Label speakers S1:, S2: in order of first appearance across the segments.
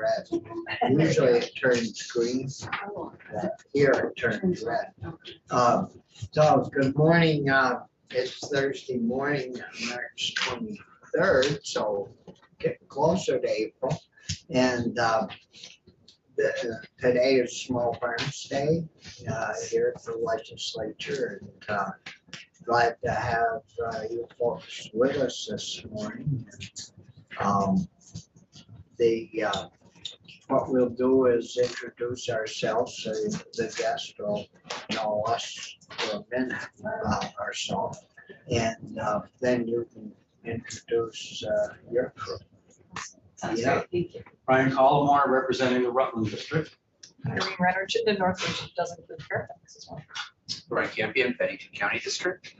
S1: red. Usually it turns green, but here it turns red. So good morning. It's Thursday morning, March 23rd, so getting closer to April. And today is Small Farms Day here at the legislature. And glad to have you folks with us this morning. What we'll do is introduce ourselves, so the guest will know us for a minute about ourselves, and then you can introduce your crew.
S2: Sounds great, thank you. Brian Collmore, representing the Rutland District.
S3: Irene Renner, the North Region doesn't include Fairfax as well.
S4: Brian Campion, Bennington County District.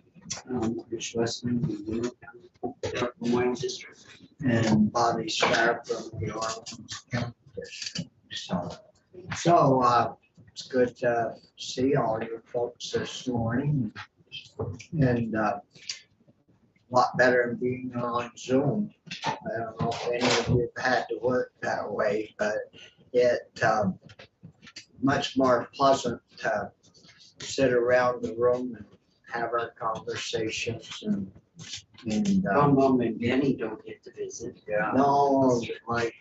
S5: Rich Westman, Memorial District.
S1: And Bobby Starr from the Orleans County District. So it's good to see all you folks this morning, and a lot better than being on Zoom. I don't know if any of you have had to work that way, but it much more pleasant to sit around the room and have our conversations and
S5: Mom and Benny don't get to visit.
S4: Yeah.
S1: no, my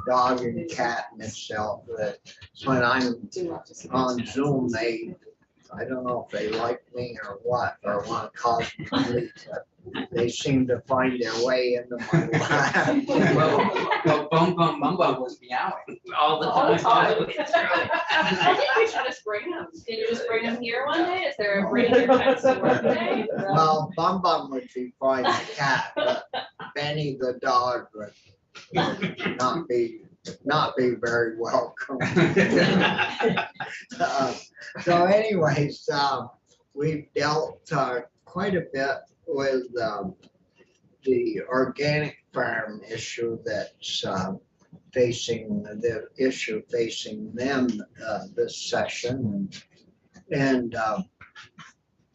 S1: dog and cat itself, but when I'm on Zoom, I don't know if they like me or what, or want to cause me grief, but they seem to find their way into my life.
S4: Well, Bum was meowing all the time.
S3: I think we should just bring him. Can you just bring him here one day? Is there a bring your pets to work day?
S1: Well, Bum would be fine, the cat, but Benny the dog would not be very welcome. So anyways, we've dealt quite a bit with the organic farm issue that's facing them this session, and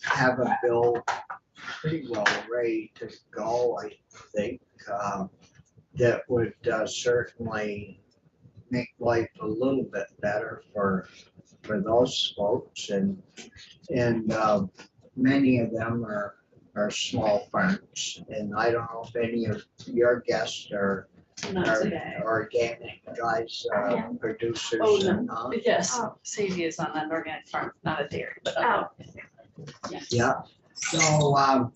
S1: have a bill pretty well ready to go, I think, that would certainly make life a little bit better for those folks, and many of them are small farms, and I don't know if any of your guests are organic guys, producers or not.
S3: Yes, Sadie is on an organic farm, not a dairy, but.
S1: Yeah, so,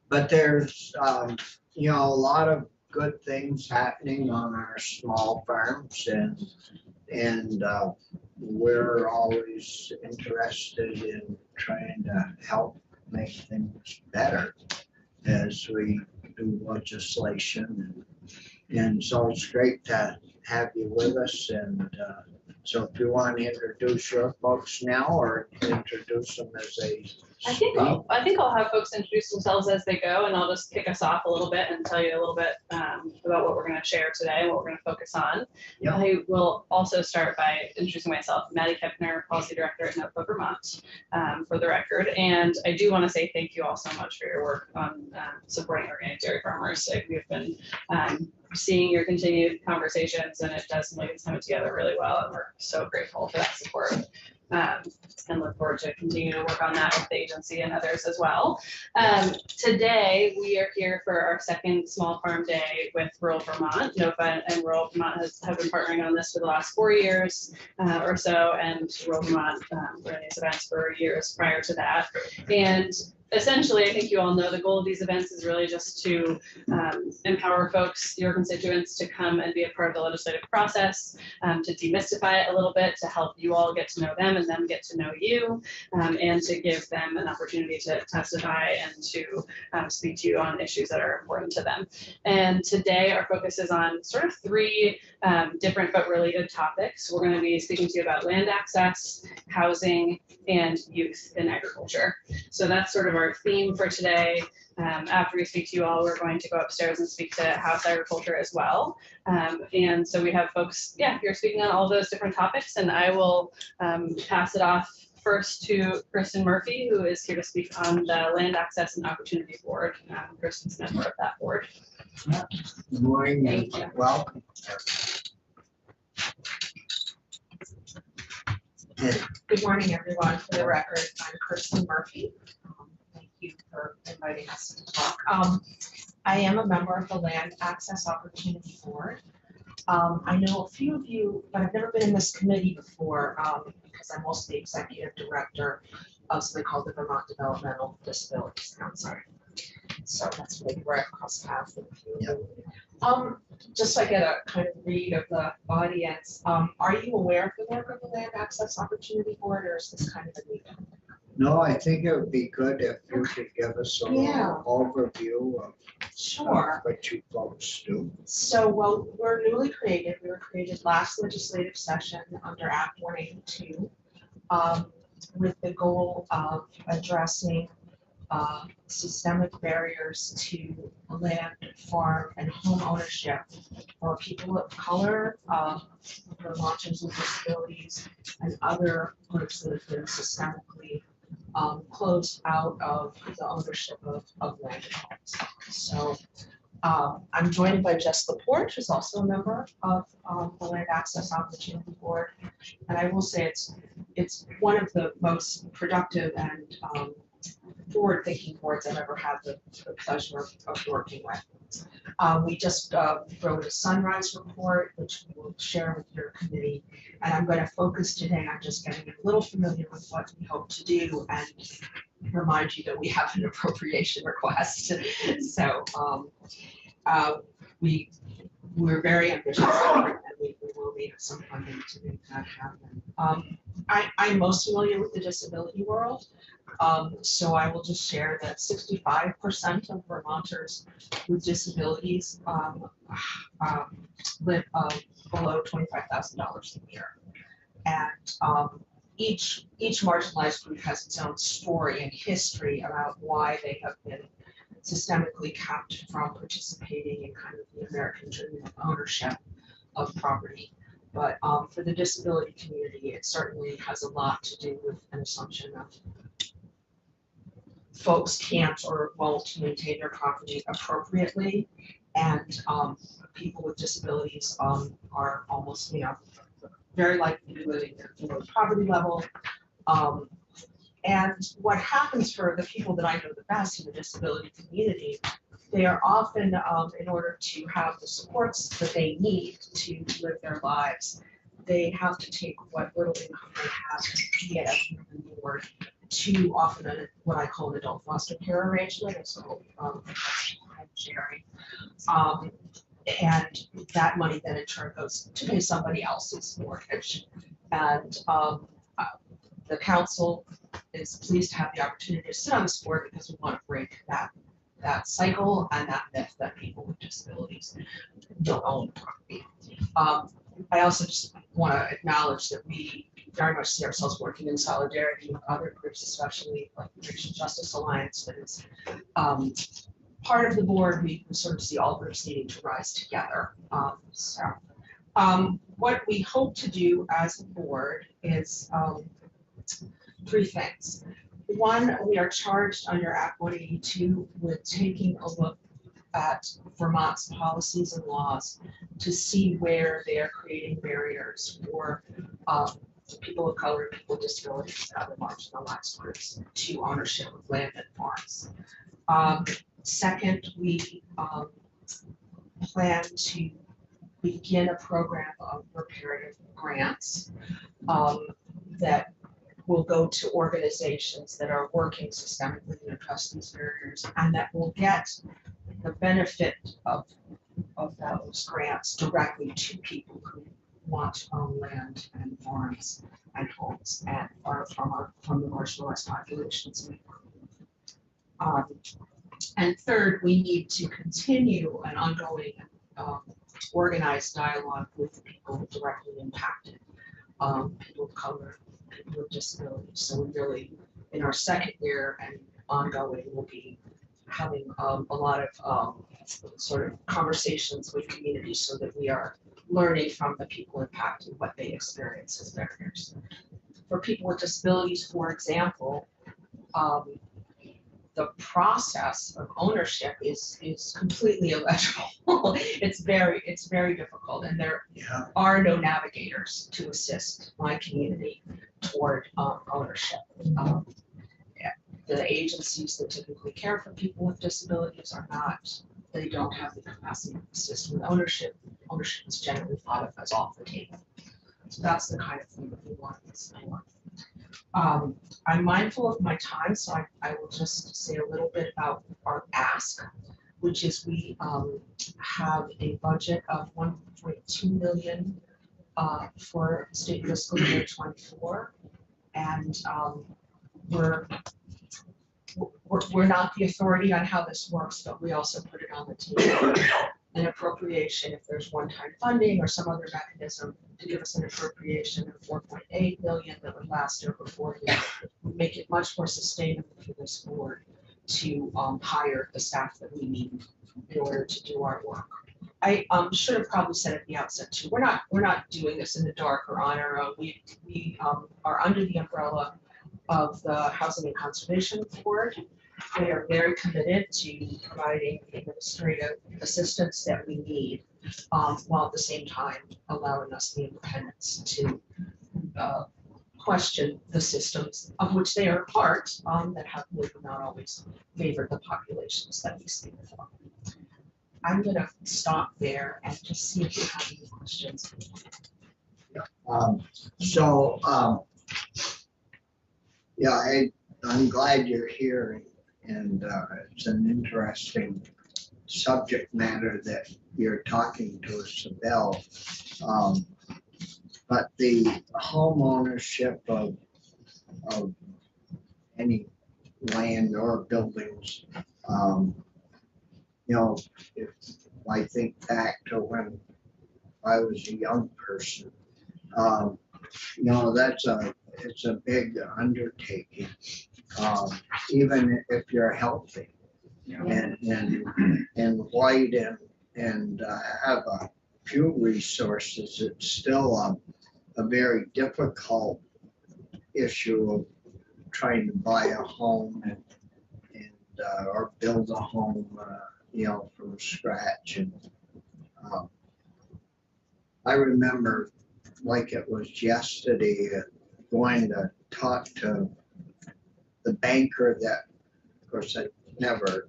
S1: but there's, a lot of good things happening on our small farms, and we're always interested in trying to help make things better as we do legislation, and so it's great to have you with us. And so if you want to introduce your folks now, or introduce them as
S3: I think I'll have folks introduce themselves as they go, and I'll just kick us off a little bit and tell you a little bit about what we're going to share today and what we're going to focus on.
S1: Yeah.
S3: I will also start by introducing myself, Maddie Kepner, Policy Director at NOPA Vermont, for the record. And I do want to say thank you all so much for your work on supporting organic dairy farmers. We've been seeing your continued conversations, and it does make it come together really well, and we're so grateful for that support. And look forward to continue to work on that with the agency and others as well. Today, we are here for our second Small Farm Day with Rural Vermont. NOPA and Rural Vermont have been partnering on this for the last 4 years or so, and Rural Vermont ran these events for years prior to that. And essentially, I think you all know the goal of these events is really just to empower folks, your constituents, to come and be a part of the legislative process, to demystify it a little bit, to help you all get to know them and them get to know you, and to give them an opportunity to testify and to speak to you on issues that are important to them. And today our focus is on sort of 3 different but related topics. We're going to be speaking to you about land access, housing, and youth in agriculture. So that's sort of our theme for today. After we speak to you all, we're going to go upstairs and speak to House Agriculture as well. And so we have folks, here speaking on all those different topics, and I will pass it off first to Kristen Murphy, who is here to speak on the Land Access and Opportunity Board. Kristen's a member of that board.
S1: Good morning and welcome.
S6: Good morning, everyone. For the record, I'm Kirsten Murphy. Thank you for inviting us to talk. I am a member of the Land Access Opportunity Board. I know a few of you, but I've never been in this committee before because I'm also the executive director of something called the Vermont Developmental Disabilities Council. So that's maybe where I cross paths with a few of you. Just so I get a kind of read of the audience, are you aware of the work of the Land Access Opportunity Board, or is this kind of a new?
S1: No, I think it would be good if you could give us a
S6: Yeah.
S1: little overview of
S6: Sure.
S1: what you folks do.
S6: So, well, we're newly created. We were created last legislative session under Act 182 with the goal of addressing systemic barriers to land, farm, and home ownership for people of color, Vermonters with disabilities, and other groups that have been systemically closed out of the ownership of land and homes. So I'm joined by Jess Laporte, who's also a member of the Land Access Opportunity Board. And I will say it's one of the most productive and forward-thinking boards I've ever had the pleasure of working with. We just wrote a Sunrise report, which we will share with your committee. And I'm going to focus today on just getting a little familiar with what we hope to do and remind you that we have an appropriation request. So we're very ambitious and we will need some funding to make that happen. I'm most familiar with the disability world. So I will just share that 65% of Vermonters with disabilities live below $25,000 a year. And each marginalized group has its own story and history about why they have been systemically kept from participating in kind of the American dream of ownership of property. But for the disability community, it certainly has a lot to do with an assumption of folks can't or won't maintain their property appropriately, and people with disabilities are almost, very likely to be living below poverty level. And what happens for the people that I know the best in the disability community, they are often, in order to have the supports that they need to live their lives, they have to take what little income they have to get from the board to often what I call an adult foster care arrangement. It's called sharing. And that money then in turn goes to pay somebody else's mortgage. And the council is pleased to have the opportunity to sit on this board because we want to break that cycle and that myth that people with disabilities don't own property. I also just want to acknowledge that we very much see ourselves working in solidarity with other groups, especially like the Racial Justice Alliance that is part of the board. We sort of see all groups needing to rise together. What we hope to do as a board is three things. One, we are charged under Act 182 with taking a look at Vermont's policies and laws to see where they are creating barriers for people of color, people with disabilities, and other marginalized groups to ownership of land and farms. Second, we plan to begin a program of reparative grants that will go to organizations that are working systemically to address these barriers, and that will get the benefit of those grants directly to people who want to own land and farms and homes and are from the marginalized populations we work with. And third, we need to continue an ongoing organized dialogue with people directly impacted, people of color, people with disabilities. So we really, in our second year and ongoing, will be having a lot of sort of conversations with communities so that we are learning from the people impacted what they experience as barriers. For people with disabilities, for example, the process of ownership is completely illegible. It's very difficult, and there are no navigators to assist my community toward ownership. Yeah, the agencies that typically care for people with disabilities are not, they don't have the capacity to assist with ownership. Ownership is generally thought of as off the table. So that's the kind of thing that we want this for. I'm mindful of my time, so I will just say a little bit about our ask, which is we have a budget of 1.2 million for state fiscal year 24, and we're not the authority on how this works, but we also put it on the table. An appropriation, if there's one-time funding or some other mechanism to give us an appropriation of 4.8 million that would last over 4 years, would make it much more sustainable for this board to hire the staff that we need in order to do our work. I should have probably said at the outset too, we're not doing this in the dark or on our own. We are under the umbrella of the Housing and Conservation Board. They are very committed to providing the administrative assistance that we need, while at the same time allowing us the independence to question the systems of which they are part, that have maybe not always favored the populations that we see before. I'm gonna stop there and just see if you have any questions.
S1: Yeah, I'm glad you're here, and it's an interesting subject matter that you're talking to us about. But the home ownership of any land or buildings, if I think back to when I was a young person, it's a big undertaking, even if you're healthy and white and have a few resources. It's still a very difficult issue of trying to buy a home and or build a home, from scratch. And I remember, like it was yesterday, going to talk to the banker that, of course, I never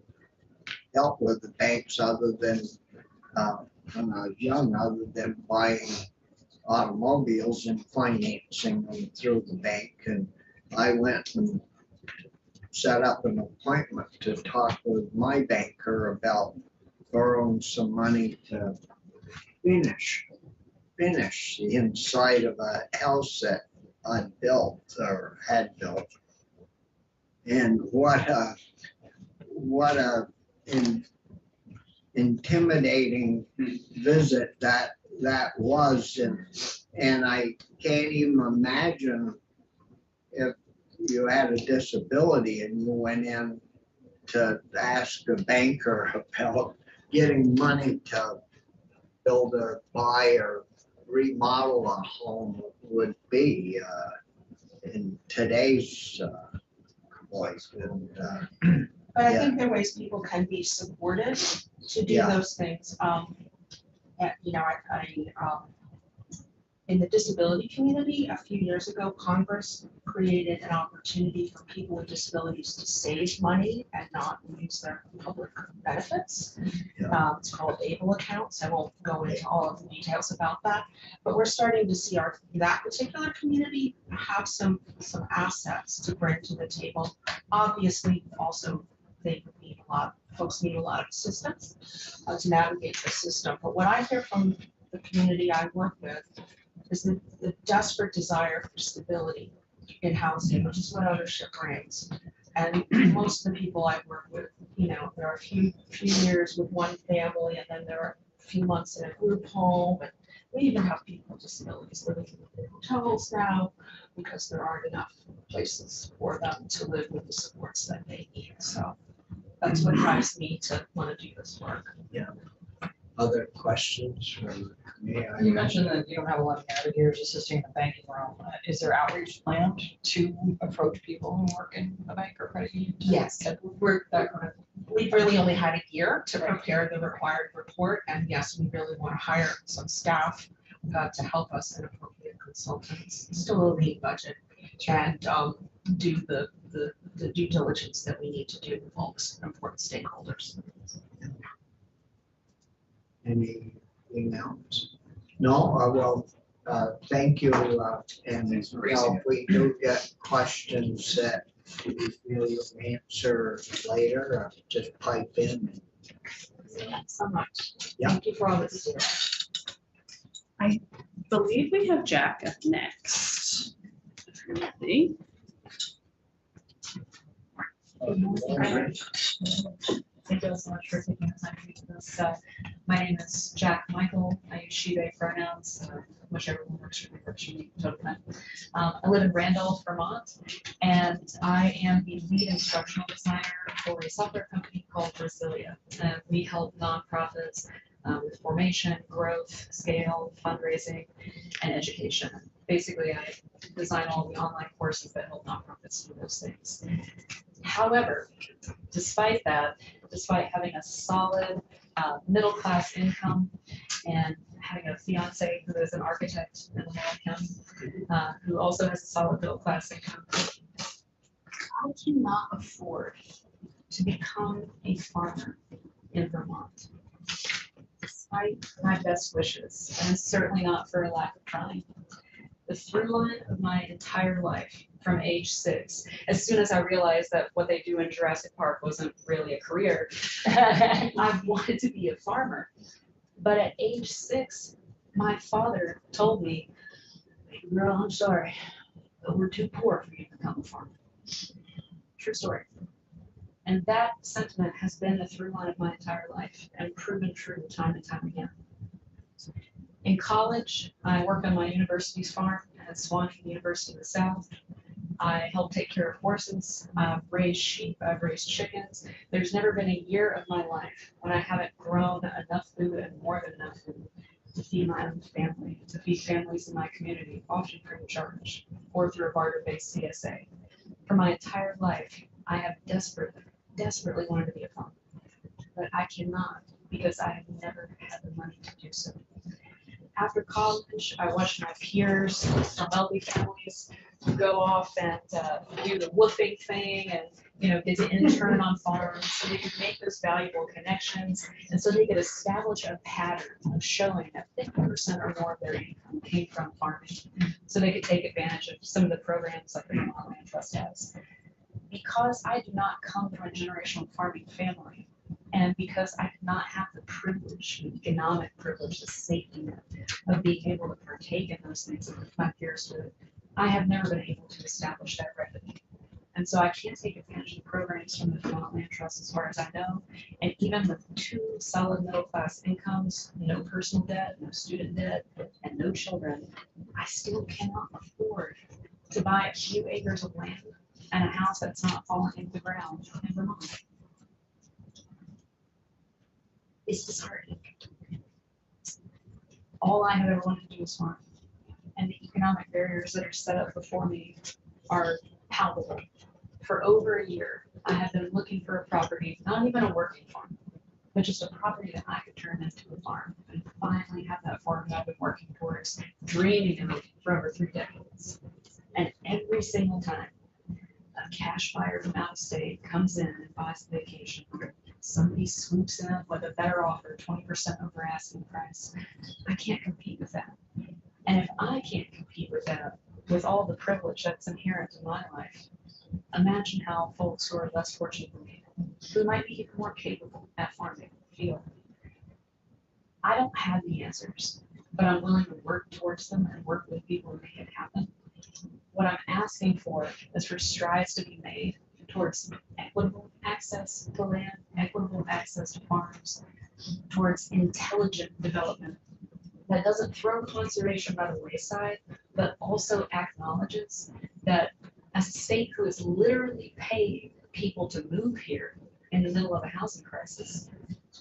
S1: dealt with the banks other than when I was young, other than buying automobiles and financing them through the bank. And I went and set up an appointment to talk with my banker about borrowing some money to finish the inside of a house that I built or had built. And what a intimidating visit that was, and I can't even imagine if you had a disability and you went in to ask a banker about getting money to build or buy or remodel a home would be in today's voice.
S6: But I think there are ways people can be supported to do those things. In the disability community, a few years ago, Congress created an opportunity for people with disabilities to save money and not use their public benefits. It's called ABLE accounts. I won't go into all of the details about that, but we're starting to see that particular community have some assets to bring to the table. Obviously, also folks need a lot of assistance to navigate the system. But what I hear from the community I work with is the desperate desire for stability in housing, which is what ownership brings. And most of the people I work with, there are a few years with one family, and then there are a few months in a group home. And we even have people with disabilities living in hotels now because there aren't enough places for them to live with the supports that they need. So that's what drives me to want to do this work.
S1: Other questions from me?
S7: You mentioned that you don't have a lot of navigators assisting in the banking realm. Is there outreach planned to approach people who work in a bank or credit union?
S6: Yes, we've really only had a year to prepare the required report, and yes, we really want to hire some staff to help us and appropriate consultants. Still a lean budget. and do the due diligence that we need to do with all the important stakeholders.
S1: Anything else? No, thank you, and if we do get questions that you feel you'll answer later, just pipe in.
S6: Thanks so much.
S1: Yeah.
S6: Thank you for all this.
S3: Believe we have Jack up next. If you're ready.
S8: Thank you so much for taking the time to meet with us. My name is Jack Michael. I use she, they pronouns, whichever one works for me, totally fine. I live in Randolph, Vermont, and I am the lead instructional designer for a software company called Brasilia. We help nonprofits with formation, growth, scale, fundraising, and education. Basically, I design all the online courses that help nonprofits do those things. However, despite that, despite having a solid middle-class income and having a fiance who is an architect in Lamar County, who also has a solid middle-class income, I cannot afford to become a farmer in Vermont, despite my best wishes, and certainly not for a lack of trying. The through line of my entire life from age 6, as soon as I realized that what they do in Jurassic Park wasn't really a career, I wanted to be a farmer. But at age 6, my father told me, "Girl, I'm sorry, but we're too poor for you to become a farmer." True story. And that sentiment has been the through line of my entire life and proven true time and time again. In college, I worked on my university's farm at Swanton University in the South. I helped take care of horses, I've raised sheep, I've raised chickens. There's never been a year of my life when I haven't grown enough food and more than enough food to feed my own family, to feed families in my community, often free of charge, or through a barter-based CSA. For my entire life, I have desperately wanted to be a farmer, but I cannot because I have never had the money to do so. After college, I watched my peers from wealthy families go off and do the woofing thing and get to intern on farms so they could make those valuable connections and so they could establish a pattern of showing that 50% or more of their income came from farming so they could take advantage of some of the programs like the Vermont Land Trust has. Because I do not come from a generational farming family, and because I did not have the privilege, the economic privilege, the safety net of being able to partake in those things that my peers did, I have never been able to establish that revenue. And so I can't take advantage of the programs from the Vermont Land Trust as far as I know. And even with 2 solid middle-class incomes, no personal debt, no student debt, and no children, I still cannot afford to buy a few acres of land and a house that's not falling into the ground in Vermont. It's disheartening. All I have ever wanted to do is farm. And the economic barriers that are set up before me are palpable. For over a year, I have been looking for a property, not even a working farm, but just a property that I could turn into a farm and finally have that farm that I've been working towards, dreaming of it for over 3 decades. And every single time a cash buyer from out of state comes in and buys a vacation, somebody swoops in with a better offer, 20% over asking price. I can't compete with that. And if I can't compete with that, with all the privilege that's inherent in my life, imagine how folks who are less fortunate than me, who might be even more capable at farming, feel. I don't have the answers, but I'm willing to work towards them and work with people to make it happen. What I'm asking for is for strides to be made towards equitable access to land, equitable access to farms, towards intelligent development that doesn't throw conservation by the wayside, but also acknowledges that a state who has literally paid people to move here in the middle of a housing crisis,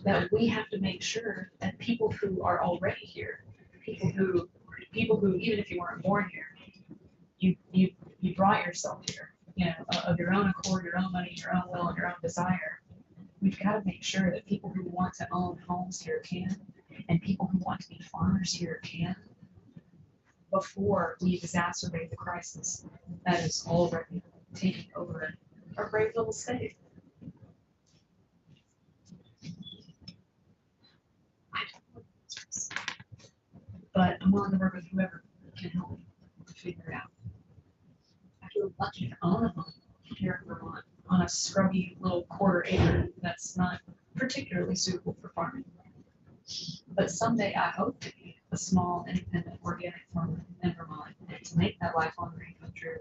S8: that we have to make sure that people who are already here, people who even if you weren't born here, you brought yourself here, of your own accord, your own money, your own will, and your own desire. We've got to make sure that people who want to own homes here can, and people who want to be farmers here can. before we exacerbate the crisis that is already taking over our brave little state. I don't know the answers, but I'm willing to work with whoever can help me to figure it out. I feel lucky to own a home here in Vermont on a scrubby little quarter acre that's not particularly suitable for farming. But someday I hope to be a small, independent, organic farmer in Vermont and to make that lifelong dream come true,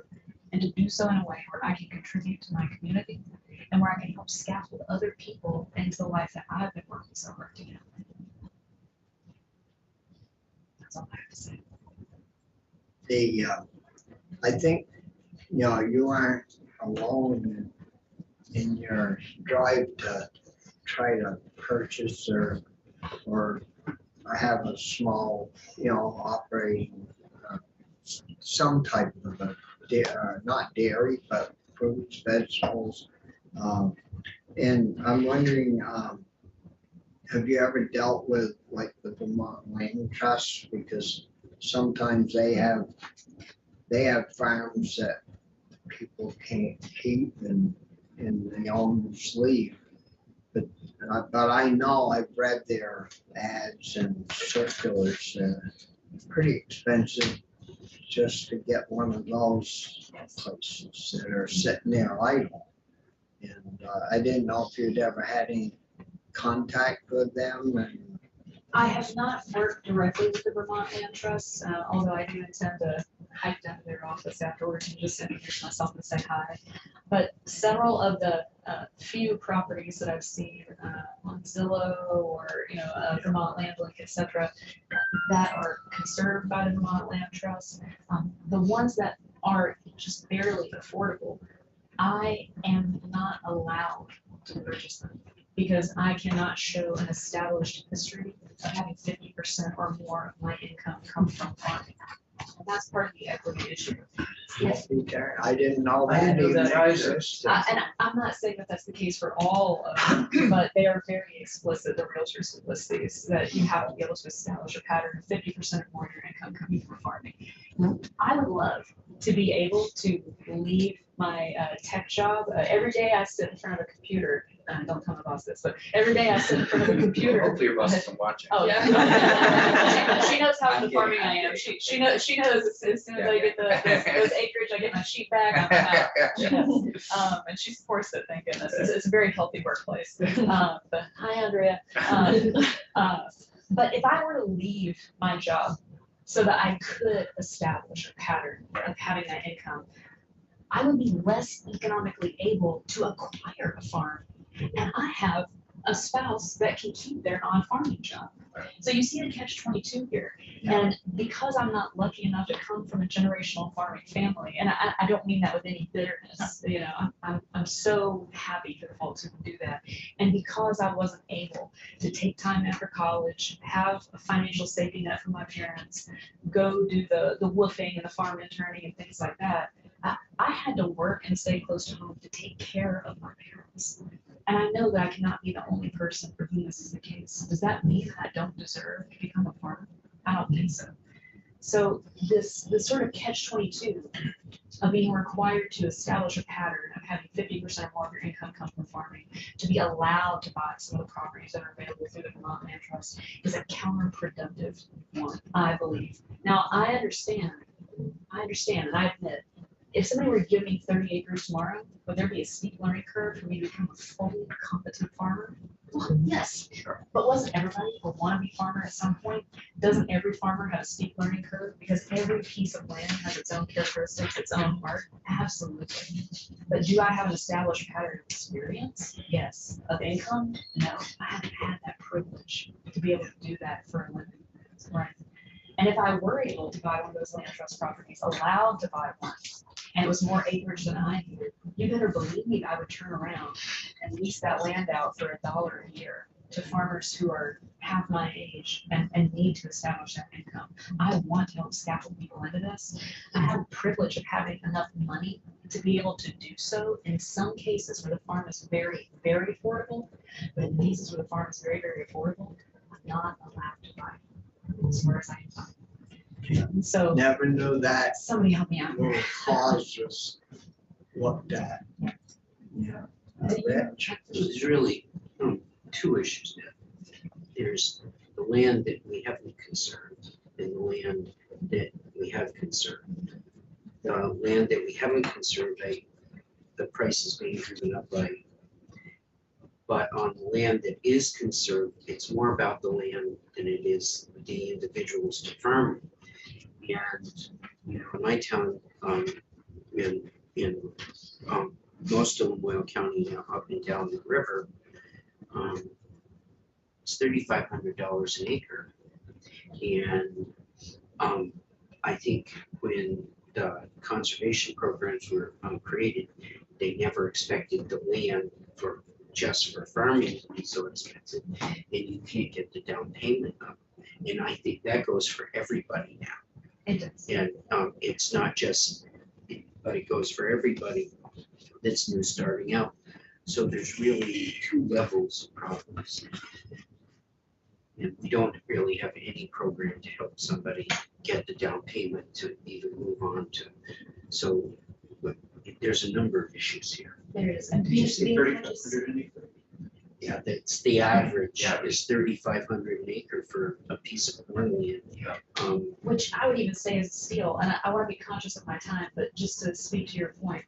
S8: and to do so in a way where I can contribute to my community and where I can help scaffold other people into the life that I've been working so hard to get. That's all I have to say.
S1: I think, you aren't alone in your drive to try to purchase or have a small, operating, some type of not dairy, but fruits, vegetables. And I'm wondering, have you ever dealt with like the Vermont Land Trust? Because sometimes they have farms that people can't keep and the owners leave. But I know I've read their ads and circulars. Pretty expensive just to get one of those places that are sitting there idle. And I didn't know if you'd ever had any contact with them. And
S8: I have not worked directly with the Vermont Land Trust, although I do intend to hike down to their office afterwards and just introduce myself and say hi. But several of the few properties that I've seen on Zillow or Vermont Land Link, etc., that are conserved by the Vermont Land Trust, the ones that are just barely affordable, I am not allowed to purchase them because I cannot show an established history of having 50% or more of my income come from farming. And that's part of the equity issue.
S1: I didn't know
S4: I didn't know
S1: even
S4: that either.
S1: existed.
S8: And I'm not saying that that's the case for all of them, but they are very explicit, the realtors who list these, that you have to be able to establish a pattern of 50% or more of your income coming from farming. I would love to be able to leave my tech job. Every day I sit in front of a computer. Don't tell my boss this, but every day I sit in front of a computer.
S4: Hopefully your boss isn't watching.
S8: Oh, yeah. she knows how into farming I am. She knows as soon as I get those acreage, I get my sheep back. I'm out. She knows. And she supports it, thank goodness. It's a very healthy workplace. But hi, Andrea. But if I were to leave my job so that I could establish a pattern of having that income, I would be less economically able to acquire a farm. And I have a spouse that can keep their non-farming job. So you see the catch-22 here. And because I'm not lucky enough to come from a generational farming family, and I don't mean that with any bitterness, I'm so happy for the folks who can do that. And because I wasn't able to take time after college, have a financial safety net from my parents, go do the woofing and the farm interning and things like that, I had to work and stay close to home to take care of my parents. And I know that I cannot be the only person for whom this is the case. Does that mean that I don't deserve to become a farmer? I don't think so. So this sort of catch-22 of being required to establish a pattern of having 50% or more of your income come from farming, to be allowed to buy some of the properties that are available through the Vermont Land Trust, is a counterproductive one, I believe. Now, I understand, and I admit, if somebody were to give me 30 acres tomorrow, would there be a steep learning curve for me to become a fully competent farmer? Well, yes, sure. But wasn't everybody a wannabe farmer at some point? Doesn't every farmer have a steep learning curve? Because every piece of land has its own characteristics, its own art. Absolutely. But do I have an established pattern of experience? Yes. Of income? No. I haven't had that privilege to be able to do that for a living. Right. And if I were able to buy one of those land trust properties, allowed to buy one, and it was more acreage than I needed, you better believe I would turn around and lease that land out for $1 a year to farmers who are half my age and need to establish that income. I want to help scaffold people into this. I have the privilege of having enough money to be able to do so in some cases where the farm is very, very affordable, but in cases where the farm is very, very affordable, I'm not allowed to buy as far as I can find. So
S1: Never knew that
S8: somebody help me out.
S1: little clause was looked at. Yeah.
S5: There's really two issues now. There's the land that we haven't concerned and the land that we have concerned. The land that we haven't concerned, the price is being driven up by. But on the land that is conserved, it's more about the land than it is the individuals to farm. And, you know, in my town, in most of Whale County, up and down the river, it's $3,500 an acre. And I think when the conservation programs were created, they never expected the land just for farming to be so expensive, and you can't get the down payment up. And I think that goes for everybody now.
S8: It does.
S5: And it's not just, but it goes for everybody that's new starting out. So there's really two levels of problems. And we don't really have any program to help somebody get the down payment to even move on to. So but there's a number of issues here.
S8: There is.
S2: Did you say 3,500 an acre?
S5: Yeah, that's the average
S2: Yeah.
S5: is 3,500 an acre for a piece of farmland.
S8: Which I would even say is a steal, and I want to be conscious of my time, but just to speak to your point,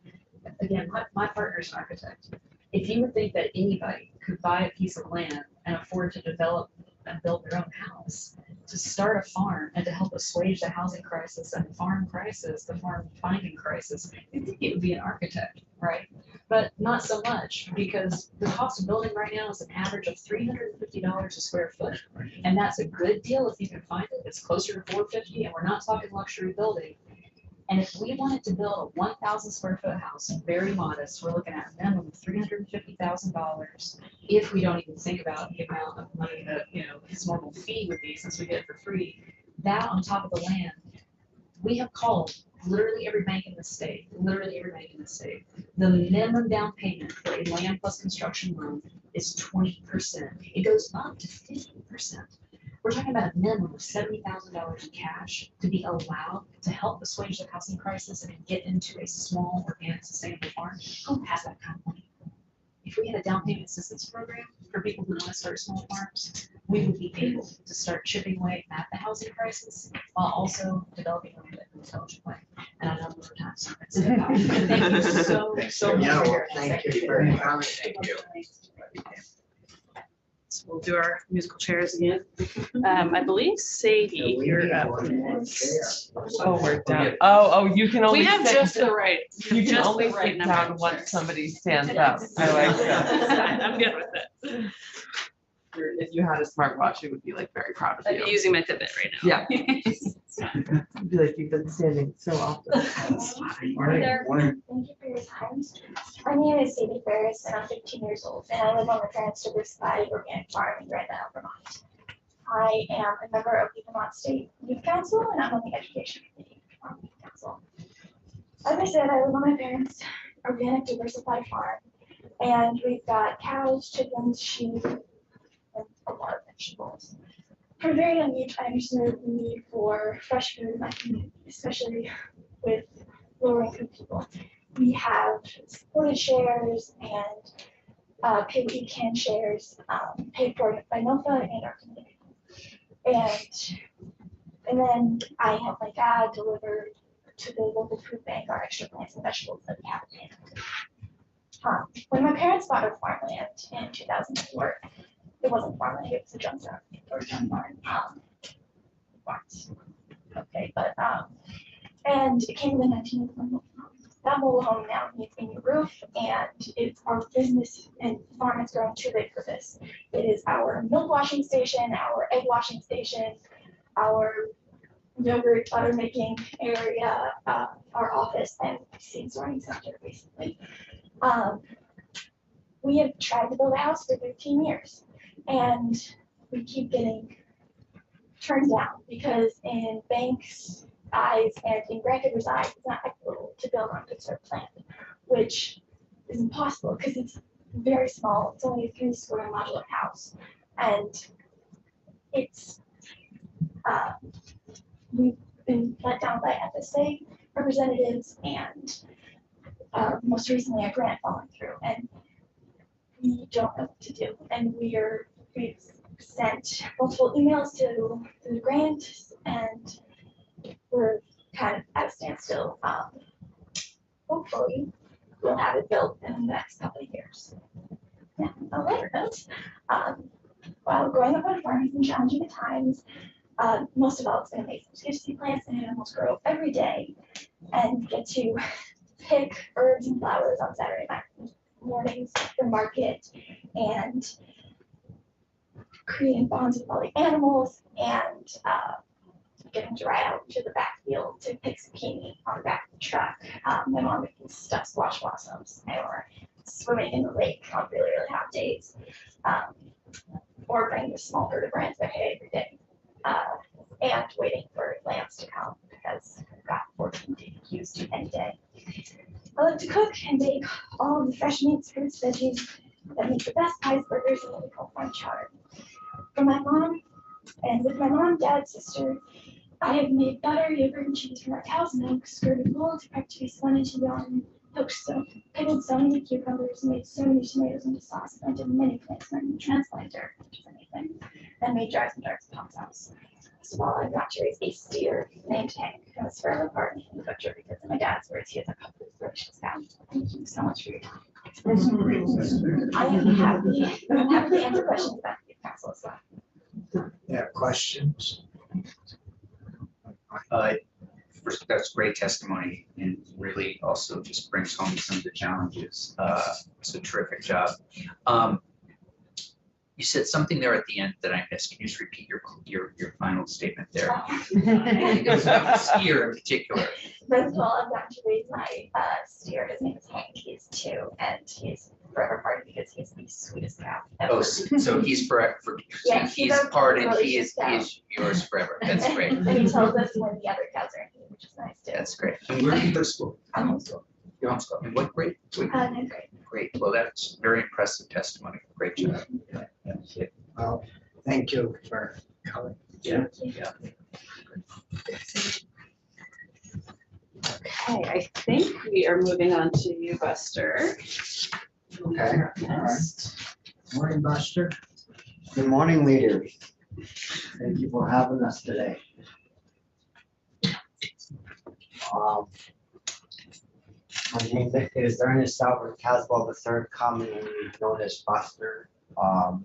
S8: again, my partner's an architect. If you would think that anybody could buy a piece of land and afford to develop and build their own house, to start a farm and to help assuage the housing crisis and the farm crisis, the farm finding crisis, you'd think it would be an architect, right? But not so much, because the cost of building right now is an average of $350 a square foot. And that's a good deal if you can find it. It's closer to $450, and we're not talking luxury building. And if we wanted to build a 1,000 square foot house, very modest, we're looking at a minimum of $350,000. If we don't even think about the amount of money that, you know, his normal fee would be, since we get it for free. That on top of the land, we have called literally every bank in the state, The minimum down payment for a land plus construction loan is 20%. It goes up to 50%. We're talking about a minimum of $70,000 in cash to be allowed to help assuage the housing crisis and get into a small, organic, sustainable farm. Who has that kind of money? If we had a down payment assistance program for people who want to start small farms, we would be able to start chipping away at the housing crisis while also developing land in an intelligent way. And I know over time, so that's it. Thank you so much.
S1: Yeah,
S8: for
S1: well,
S8: your
S1: thank
S8: insight.
S1: you very much.
S3: Thank you. So we'll do our musical chairs again. I believe Sadie,
S1: We
S3: you're
S1: need
S3: up
S1: one more
S3: next.
S9: Oh, we're down. Oh, you can only.
S3: We have
S9: sit-
S3: just the right.
S9: You can
S3: just
S9: only
S3: the right
S9: sit
S3: number
S9: down
S3: of
S9: once
S3: chairs.
S9: somebody stands up. I like that.
S3: I'm good with it.
S9: If you had a smartwatch, it would be like very proud of
S3: I'm
S9: you.
S3: using my Fitbit right now.
S9: Yeah. It'd be like you've been standing so often.
S2: Morning. Morning.
S10: Thank you for your time. My name is Sadie Ferris, and I'm 15 years old, and I live on the Trans Diversified Organic Farm in Granville, Vermont. I am a member of the Vermont State Youth Council, and I'm on the Education Committee on the Youth Council. As I said, I live on my parents' organic diversified farm, and we've got cows, chickens, sheep, and a lot of vegetables. From a very young age, I understood the need for fresh food in my community, especially with lower income people. We have supported shares and paid can shares paid for by NOFA and our community. And then I had my dad deliver to the local food bank our extra plants and vegetables that we have in. When my parents bought our farmland in 2004, it wasn't farmland, it was a junk yard or junk barn. Barns. Okay, but and it came in 1981. That mobile home now needs a new roof, and it's our business and farm has grown too big for this. It is our milk washing station, our egg washing station, our yogurt butter making area, our office, and seed sorting center basically. We have tried to build a house for 15 years, and we keep getting turned down because in banks' eyes and in grantgivers' eyes, it's not equitable to build on conserved land, which is impossible because it's very small. It's only a 3-story modular house, and it's been let down by FSA representatives and most recently a grant falling through, and we don't know what to do. And we've sent multiple emails to the grant, and we're kind of at a standstill. Hopefully, we'll have it built in the next couple of years. Yeah, on a lighter note, while growing up on a farm has been challenging at times. Most of all, it's been amazing to get to see plants and animals grow every day and get to pick herbs and flowers on Saturday mornings at the market and creating bonds with all the animals and getting to ride out to the backfield to pick zucchini on the back of the truck. My mom making stuffed squash blossoms or swimming in the lake on really, really hot days. Or bringing a small herd of rams that hay every day. And waiting for lambs to come because we've got 14 DQs due any day. I like to cook and bake all the fresh meats, fruits, veggies that make the best pies, burgers, and what we call corn chowder. For my mom, and with my mom, dad, sister, I have made butter, yogurt, and cheese from our cow's milk, skirted mold, prepped to be spun into yarn, pickled so many cucumbers, made so many tomatoes into sauce, planted many plants in a transplanter, which is anything, and made jars and jars of hot sauce. So while I got to raise a steer named Hank, I was forever pardoned in the butcher because in my dad's words, he has a couple of delicious cows. Thank you so much for your time. I am happy to answer questions about the council as well.
S1: Yeah, questions?
S4: First, that's great testimony and really also just brings home some of the challenges. It's a terrific job. You said something there at the end that I missed. Can you just repeat your final statement there? It was about the skier in particular.
S10: First of all, I've gotten to raise my steer. His name is Hank. He's 2, and he's forever pardoned because he's the sweetest cow ever.
S4: Oh, so he's forever.
S10: Yeah,
S4: he's
S10: our
S4: pardoned. He
S10: delicious cow.
S4: is yours forever. That's great.
S10: And he tells us when the other cows are in need, which is nice too.
S4: That's great. And where do you go to school?
S10: I'm homeschooled.
S4: You're homeschooled. In what grade?
S10: Ninth grade.
S4: Great. Well, that's very impressive testimony. Great job.
S1: Well, thank you for coming.
S4: Yeah.
S3: Okay, I think we are moving on to you, Buster.
S1: Okay,
S3: Next.
S1: Morning, Buster. Good morning, leaders. Thank you for having us today. My name is Ernest Albert Caswell III, commonly known as Buster.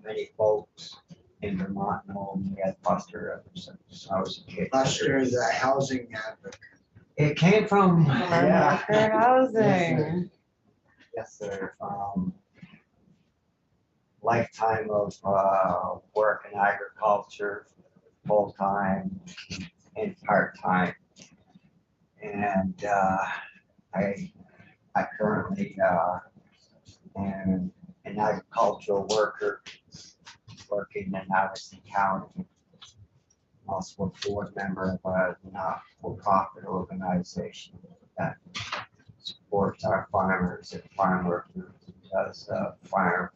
S1: Many folks in Vermont know me as Buster ever since I was a kid. Buster is a housing advocate. It came from, yeah.
S9: Fair housing.
S1: Yes, sir. Lifetime of work in agriculture, full-time and part-time. And I currently am an agricultural worker working in Addison County. Also a board member of a not-for-profit organization that supports our farmers and farm workers, does farm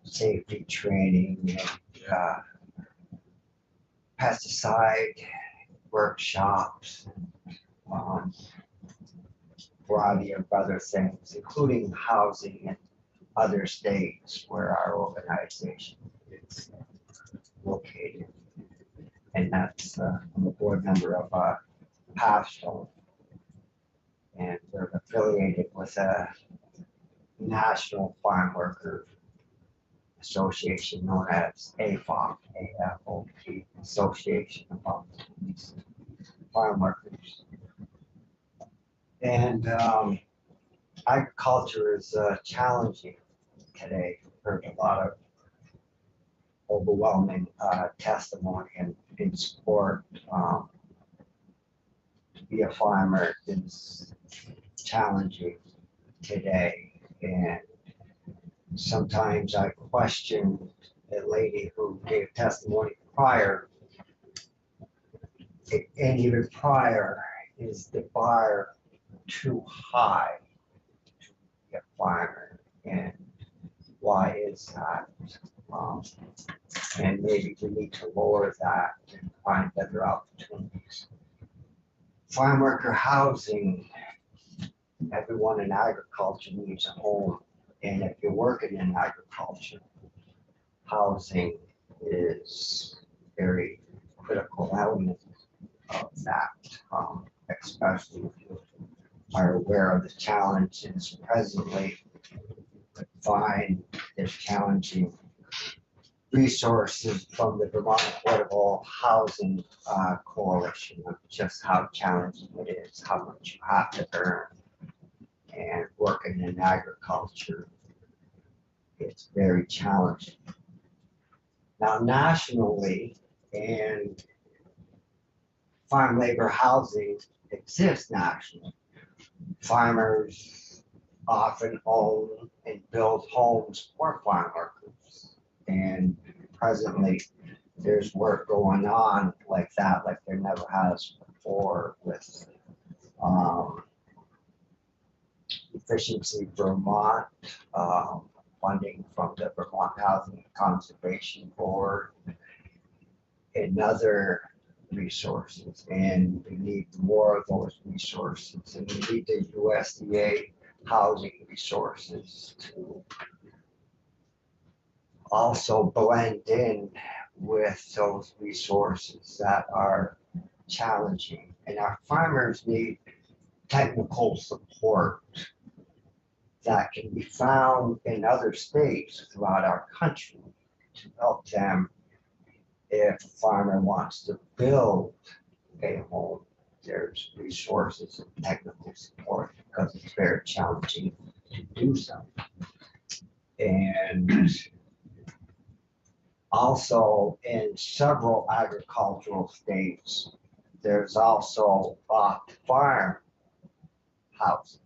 S1: safety training and pesticide workshops, variety of other things, including housing in other states where our organization is located. And that's, I'm a board member of Pathstone. And we're affiliated with a National Farm Worker Association known as AFOP, AFOP, Association of Farm Workers. And agriculture is challenging today. Heard a lot of overwhelming testimony and in support. To be a farmer is challenging today, and sometimes I question a lady who gave testimony prior, and even prior, is the bar too high to be a farmer, and why is that? And maybe we need to lower that and find better opportunities. farm worker housing, everyone in agriculture needs a home. And if you're working in agriculture, housing is very critical element of that, especially if you are aware of the challenges presently. Find there's challenging resources from the Vermont Affordable Housing Coalition of just how challenging it is, how much you have to earn. And working in agriculture, it's very challenging. Now, nationally, and farm labor housing exists nationally. Farmers often own and build homes for farm workers. And presently, there's work going on like that, like there never has before with Efficiency Vermont, funding from the Vermont Housing Conservation Board, and other resources. And we need more of those resources. And we need the USDA housing resources to also blend in with those resources that are challenging. And our farmers need technical support that can be found in other states throughout our country to help them if a farmer wants to build a home. There's resources and technical support because it's very challenging to do so. And also in several agricultural states, there's also farm housing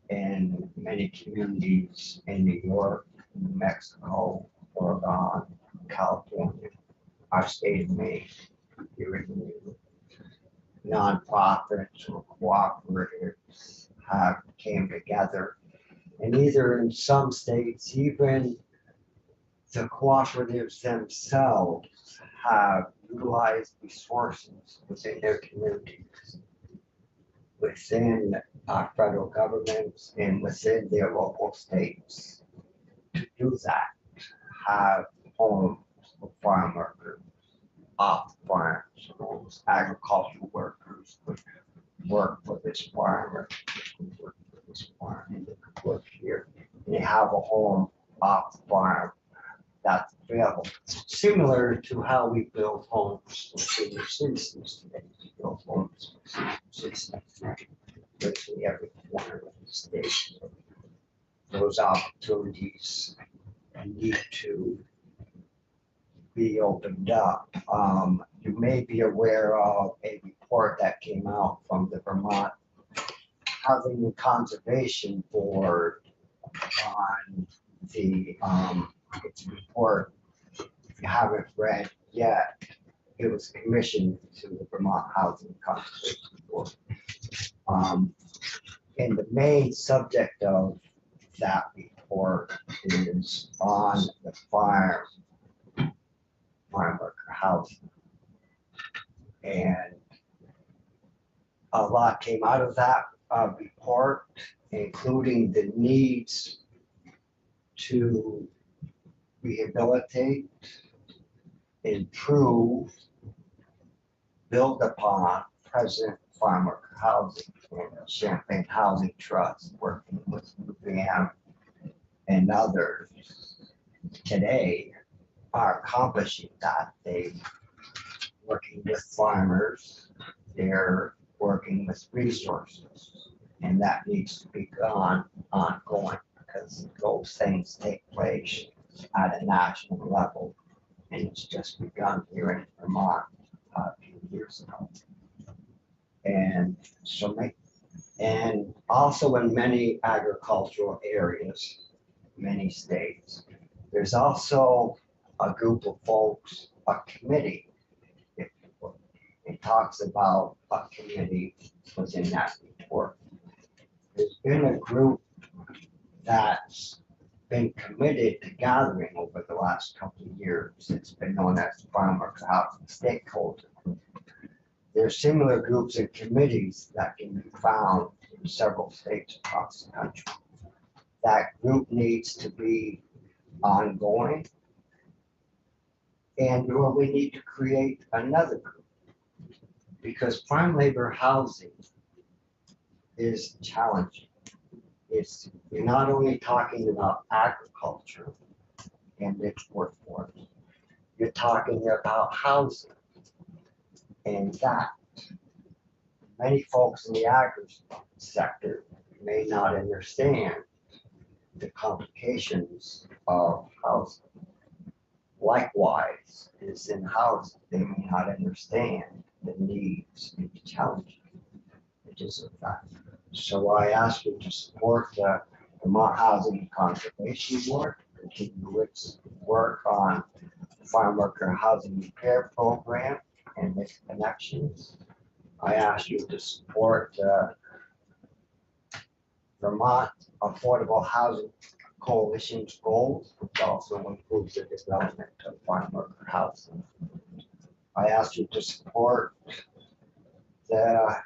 S1: in many communities in New York, New Mexico, Oregon, California, our state of Maine. Here in nonprofits or cooperatives have came together, and either in some states, even the cooperatives themselves have utilized resources within their communities, within our federal governments and within their local states to do that, have homes for farm workers off farms, those agricultural workers would work for this farmer, work for this farm, and they could work here. And they have a home off the farm that's available. Similar to how we build homes for senior citizens today. We build homes for senior citizens virtually every corner of the state. Those opportunities need to be opened up. You may be aware of a report that came out from the Vermont Housing and Conservation Board on the its report. If you haven't read yet, it was commissioned to the Vermont Housing and Conservation Board. And the main subject of that report is on the farm worker housing. And a lot came out of that report, including the needs to rehabilitate, improve, build upon present farm worker housing. And Champaign Housing Trust, working with UVM and others today, are accomplishing that. They're working with farmers, they're working with resources, and that needs to be ongoing because those things take place at a national level, and it's just begun here in Vermont a few years ago. And so, and also in many agricultural areas, many states, there's also a group of folks, a committee, if you will. It talks about a committee within that report. There's been a group that's been committed to gathering over the last couple of years. It's been known as the Farm Worker Housing Stakeholder Group. there's similar groups and committees that can be found in several states across the country. That group needs to be ongoing. And or we need to create another group. Because farm labor housing is challenging. You're not only talking about agriculture and its workforce, you're talking about housing. And that many folks in the agri sector may not understand the complications of housing. Likewise, is in housing, they may not understand the needs and the challenges, which is a fact. So I ask you to support the Vermont Housing and Conservation Board, continue its work on the Farm Worker Housing Repair Program and its connections. I ask you to support Vermont Affordable Housing Coalition's goals, which also includes the development of farm worker housing. I ask you to support the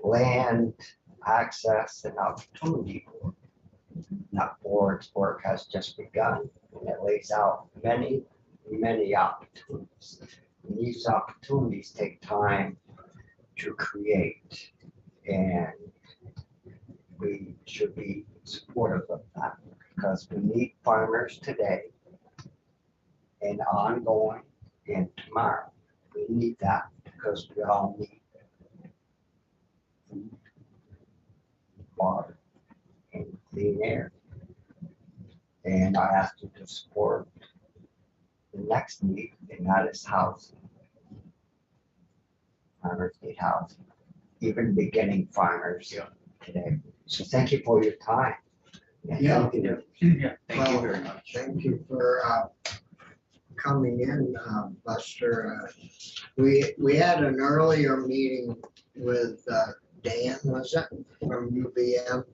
S1: Land Access and Opportunity Board. That board's work has just begun, and it lays out many, many opportunities. And these opportunities take time to create, and we should be supportive of that because we need farmers today and ongoing and tomorrow. We need that because we all need food, water, and clean air. And I ask you to support the next need, and that is housing. Farmers need housing, even beginning farmers today. So thank you for your time. And Yeah. thank you.
S2: Yeah, thank you
S1: Well,
S2: very much.
S1: Thank you for coming in, Buster. We had an earlier meeting with Dan, was it, from UVM,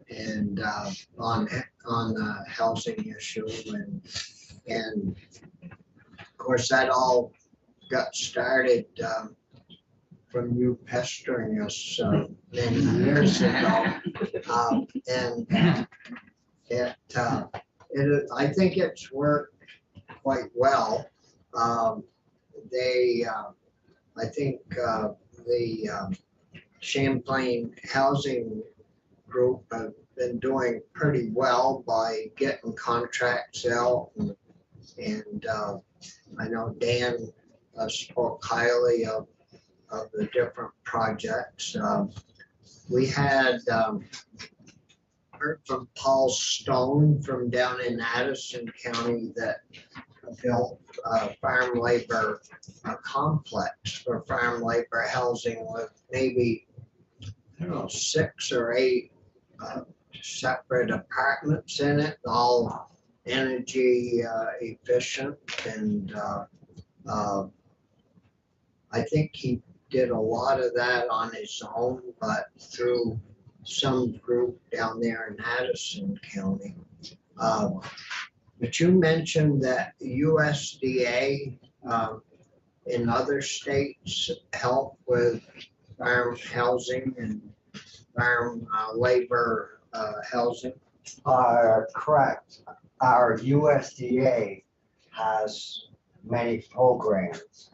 S1: and on the housing issue, and of course that all got started from you pestering us many years ago. And I think it's worked quite well. I think the Champlain Housing Group have been doing pretty well by getting contracts out, and I know Dan spoke highly of the different projects. We had heard from Paul Stone from down in Addison County that built a farm labor complex for farm labor housing with maybe, I don't know, 6 or 8 separate apartments in it, all energy efficient. And I think he did a lot of that on his own, but through some group down there in Addison County. But you mentioned that USDA in other states help with farm housing and farm labor housing. Correct. Our USDA has many programs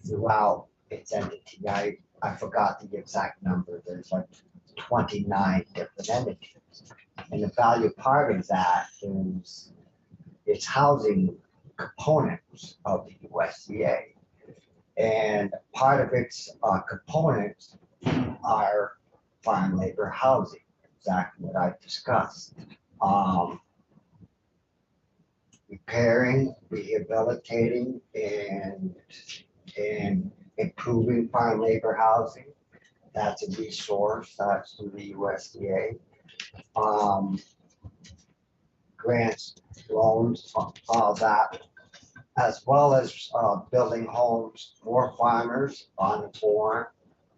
S1: throughout its entity. I forgot the exact number. There's like 29 different entities. And the value part of that is its housing components of the USDA. And part of its components are farm labor housing, exactly what I discussed. Repairing, rehabilitating, and improving farm labor housing. That's a resource, that's through the USDA. Grants, loans, all that, as well as building homes for farmers on the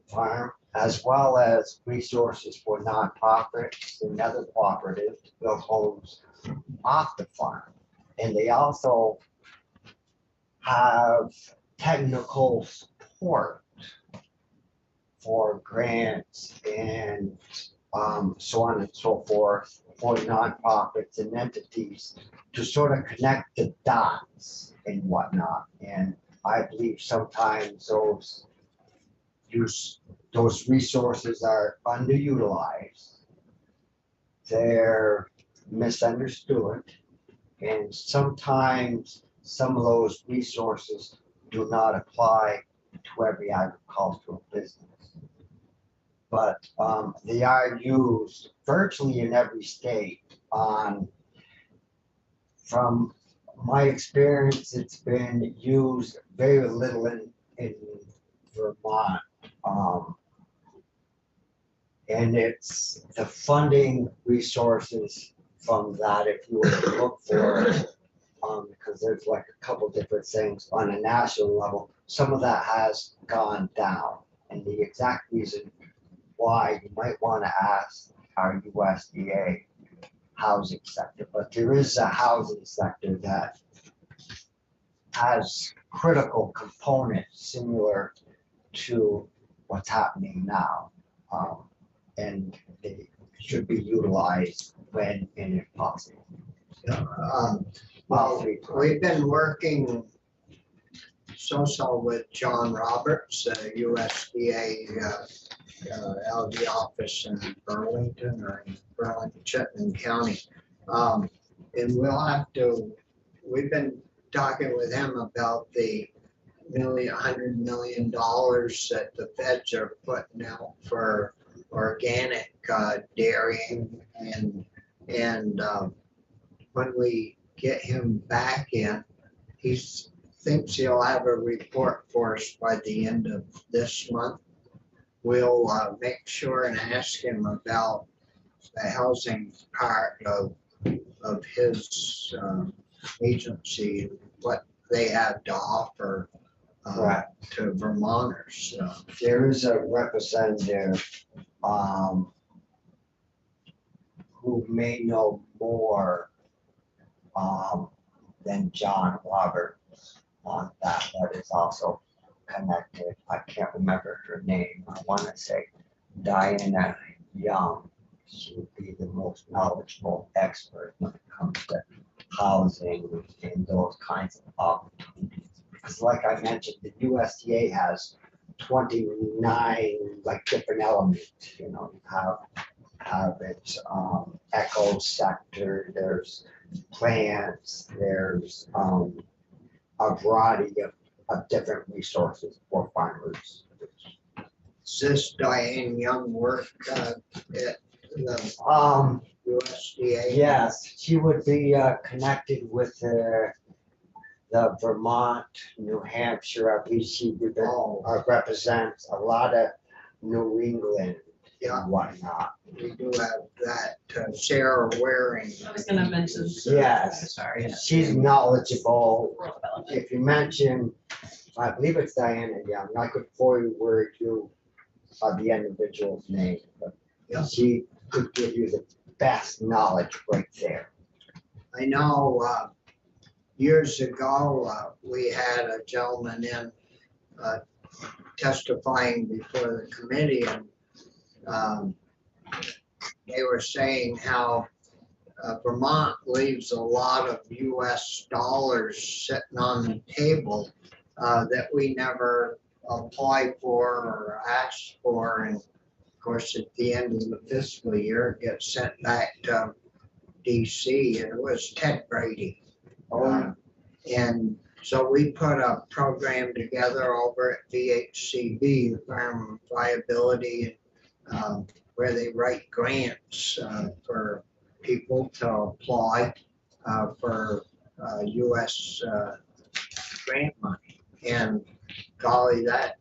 S1: farm, as well as resources for nonprofits and other cooperatives to build homes off the farm. And they also have technical support for grants and so on and so forth for nonprofits and entities to sort of connect the dots and whatnot. And I believe sometimes those resources are underutilized. They're misunderstood. And sometimes some of those resources do not apply to every agricultural business. But they are used virtually in every state. From my experience, it's been used very little in Vermont. And it's the funding resources from that, if you were to look for it, because there's like a couple different things on a national level, some of that has gone down. And the exact reason why you might want to ask our USDA housing sector, but there is a housing sector that has critical components similar to what's happening now. And they should be utilized when and if possible. We've been working so with John Roberts, USDA LD office in Burlington or in Burlington, Chittenden County. And we've been talking with him about the $100 million that the feds are putting out for organic dairying, and when we get him back in, he thinks he'll have a report for us by the end of this month. We'll make sure and ask him about the housing part of his agency, what they have to offer to Vermonters. There is a representative who may know more than John Roberts on that is also connected. I can't remember her name. I want to say Diana Young. She would be the most knowledgeable expert when it comes to housing and those kinds of opportunities. Because like I mentioned, the USDA has 29 like different elements. You know, you have its eco sector, there's plants, there's a variety of different resources for farmers. Does this Diane Young work at the USDA? Yes, she would be connected with the Vermont, New Hampshire. I believe she represents a lot of New England and whatnot. We do have that Sarah Waring.
S3: I was gonna mention.
S1: Yes,
S3: Sorry.
S1: she's knowledgeable. If you mention, I believe it's Diana Young, I could forward you the individual's name, but she could give you the best knowledge right there. I know years ago, we had a gentleman in testifying before the committee, and they were saying how Vermont leaves a lot of US dollars sitting on the table that we never apply for or ask for. And of course, at the end of the fiscal year, it gets sent back to DC, and it was Ted Brady. And so we put a program together over at VHCB, the Farm Viability, where they write grants for people to apply for US grant money. And golly, that,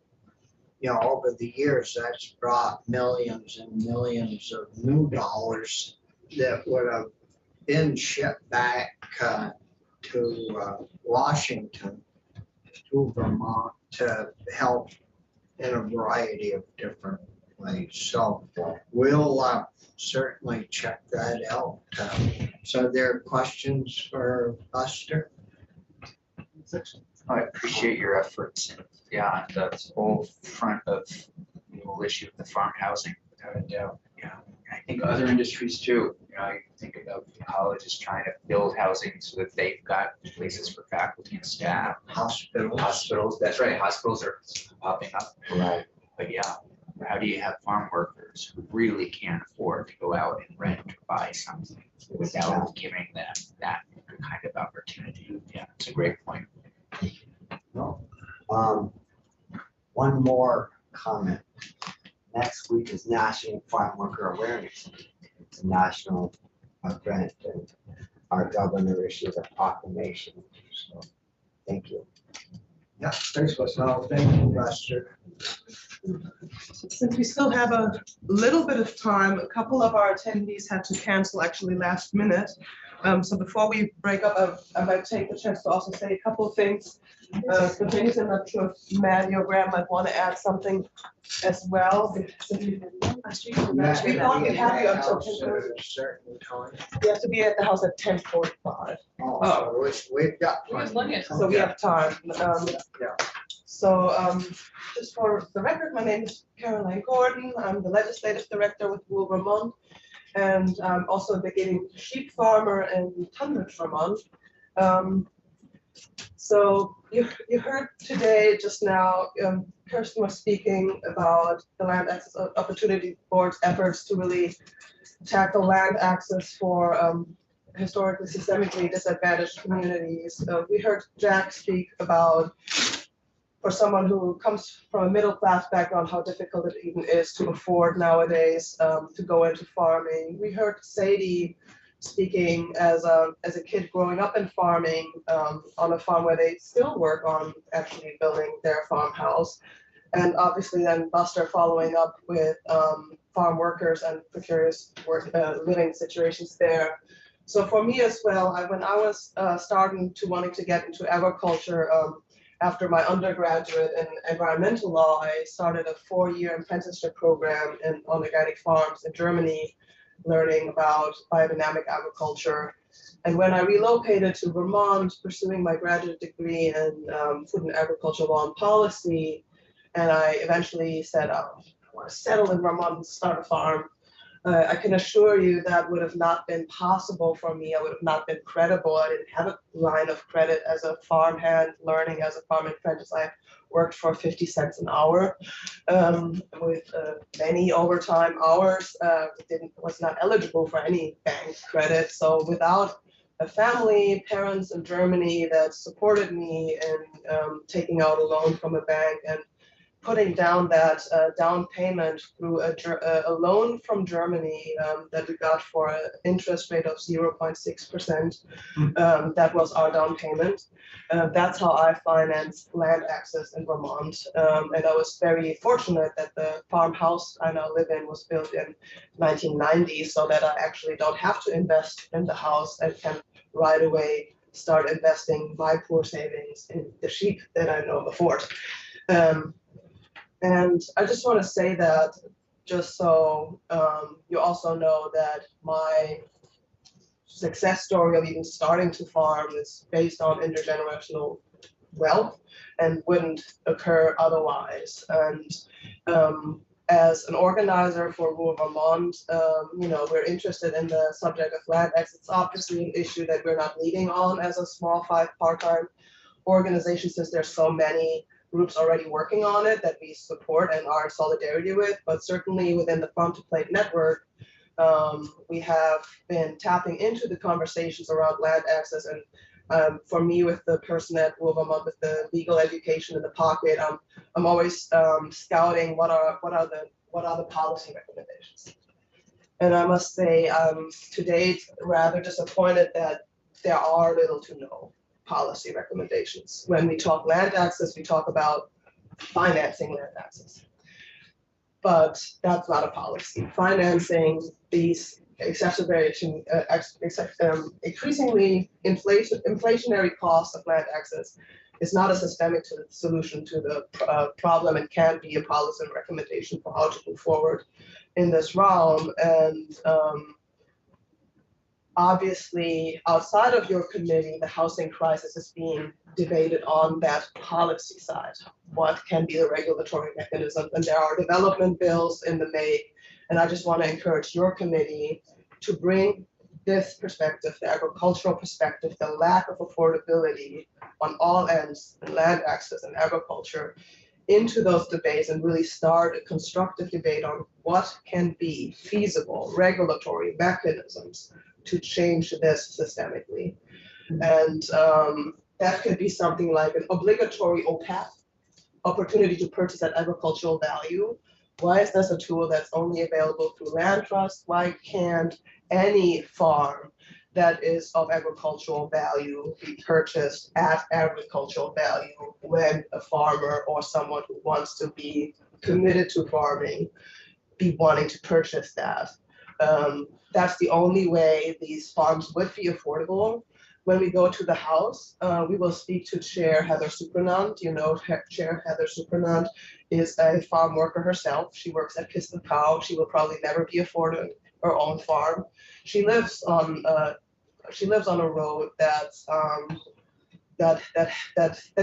S1: you know, over the years, that's brought millions and millions of new dollars that would have been shipped back to Washington, to Vermont, to help in a variety of different ways. So we'll certainly check that out. So there are questions for Buster?
S4: I appreciate your efforts. Yeah, the whole front of whole issue of the farm housing, without a doubt, yeah. And I think other industries too, you know, I think about colleges trying to build housing so that they've got places for faculty and staff. Hospitals, that's right, hospitals are popping up.
S1: Right.
S4: But yeah, how do you have farm workers who really can't afford to go out and rent or buy something without giving them that kind of opportunity? Yeah, it's a great point.
S1: No. One more comment. Next week is National Farm Worker Awareness Week. It's a national event, and our governor issued a proclamation. So, thank you. Yeah, thanks, Westall. Thank you, Lester.
S9: Since we still have a little bit of time, a couple of our attendees had to cancel actually last minute. So before we break up, I might take the chance to also say a couple of things. The things I'm not sure if Maddie or Graham might want to add something as well. Since we didn't last week. We thought we'd have you until 10:30. You have to be at the house at 10:45.
S1: Oh, so we've got plenty.
S9: So we have time. So just for the record, my name is Caroline Gordon. I'm the legislative director with Wool Vermont. And I'm also a beginning sheep farmer in Tunbridge, Vermont. So you heard today just now, Kirsten was speaking about the Land Access Opportunity Board's efforts to really tackle land access for historically systemically disadvantaged communities. We heard Jack speak about, for someone who comes from a middle-class background, how difficult it even is to afford nowadays to go into farming. We heard Sadie speaking as a kid growing up in farming on a farm where they still work on actually building their farmhouse. And obviously then Buster following up with farm workers and precarious living situations there. So for me as well, when I was starting to wanting to get into agriculture, after my undergraduate in environmental law, I started a 4-year apprenticeship program on organic farms in Germany, learning about biodynamic agriculture. And when I relocated to Vermont, pursuing my graduate degree in food and agricultural law and policy, and I eventually said, oh, I want to settle in Vermont and start a farm. I can assure you that would have not been possible for me. I would have not been credible. I didn't have a line of credit as a farmhand learning as a farm apprentice. I worked for 50 cents an hour with many overtime hours. Was not eligible for any bank credit. So without a family, parents in Germany that supported me in taking out a loan from a bank and putting down that down payment through a loan from Germany that we got for an interest rate of 0.6%. That was our down payment. That's how I financed land access in Vermont. And I was very fortunate that the farmhouse I now live in was built in 1990, so that I actually don't have to invest in the house and can right away start investing my poor savings in the sheep that I know afford. And I just want to say that just so you also know that my success story of even starting to farm is based on intergenerational wealth and wouldn't occur otherwise. And as an organizer for Wool Vermont, we're interested in the subject of land access. It's obviously an issue that we're not leading on as a small 5 part-time organization, since there's so many groups already working on it that we support and are in solidarity with, but certainly within the Farm to Plate network, we have been tapping into the conversations around land access. And for me, with the person at Wool Vermont with the legal education in the pocket, I'm always scouting what are the policy recommendations. And I must say, to date, rather disappointed that there are little to no policy recommendations. When we talk land access, we talk about financing land access. But that's not a policy. Financing these exacerbation, increasingly inflationary costs of land access is not a systemic solution to the problem, and can be a policy recommendation for how to move forward in this realm. And Obviously, outside of your committee, the housing crisis is being debated on that policy side. What can be the regulatory mechanism? And there are development bills in the make. And I just want to encourage your committee to bring this perspective, the agricultural perspective, the lack of affordability on all ends, and land access and agriculture, into those debates and really start a constructive debate on what can be feasible regulatory mechanisms to change this systemically. And that could be something like an obligatory OPAP, opportunity to purchase at agricultural value. Why is this a tool that's only available through land trust? Why can't any farm that is of agricultural value be purchased at agricultural value when a farmer or someone who wants to be committed to farming be wanting to purchase that? That's the only way these farms would be affordable. When we go to the House, we will speak to Chair Heather Supranand. You know, Chair Heather Supranand is a farm worker herself. She works at Kiss the Cow. She will probably never be afforded her own farm. She lives on a road that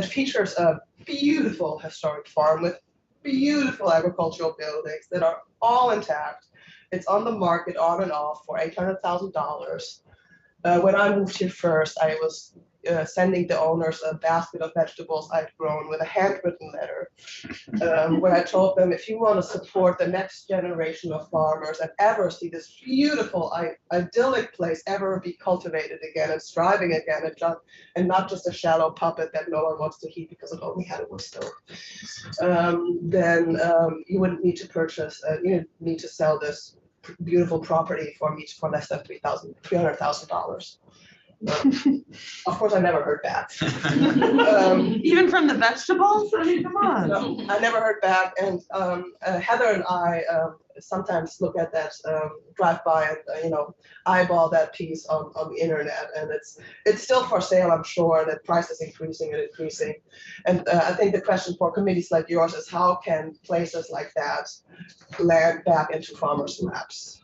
S9: features a beautiful historic farm with beautiful agricultural buildings that are all intact. It's on the market on and off for $800,000. When I moved here first, I was sending the owners a basket of vegetables I'd grown with a handwritten letter, where I told them, if you want to support the next generation of farmers and ever see this beautiful, idyllic place ever be cultivated again and thriving again, and not just a shallow puppet that no one wants to heat because it only had a wood stove, then you wouldn't need to purchase, you need to sell this beautiful property for me for less than $300,000. Of course, I never heard back.
S6: Even from the vegetables? I mean, come on.
S9: No, I never heard back. And Heather and I sometimes look at that, drive by and eyeball that piece on the internet, and it's still for sale. I'm sure that price is increasing and increasing. And I think the question for committees like yours is, how can places like that land back into farmers' laps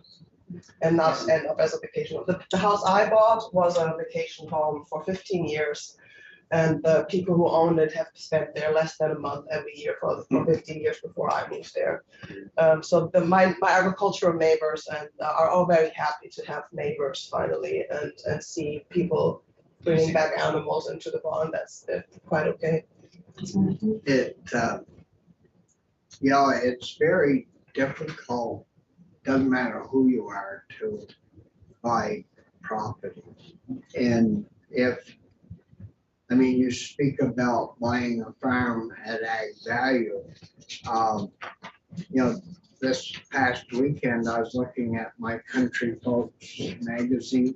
S9: and not end up as a vacation home? The house I bought was a vacation home for 15 years. And the people who owned it have spent there less than a month every year for 15 years before I moved there. So my agricultural neighbors are all very happy to have neighbors finally and see people bringing back animals into the barn. That's quite okay.
S1: It's very difficult, doesn't matter who you are, to buy property. And you speak about buying a farm at ag value. This past weekend, I was looking at My Country Folks magazine,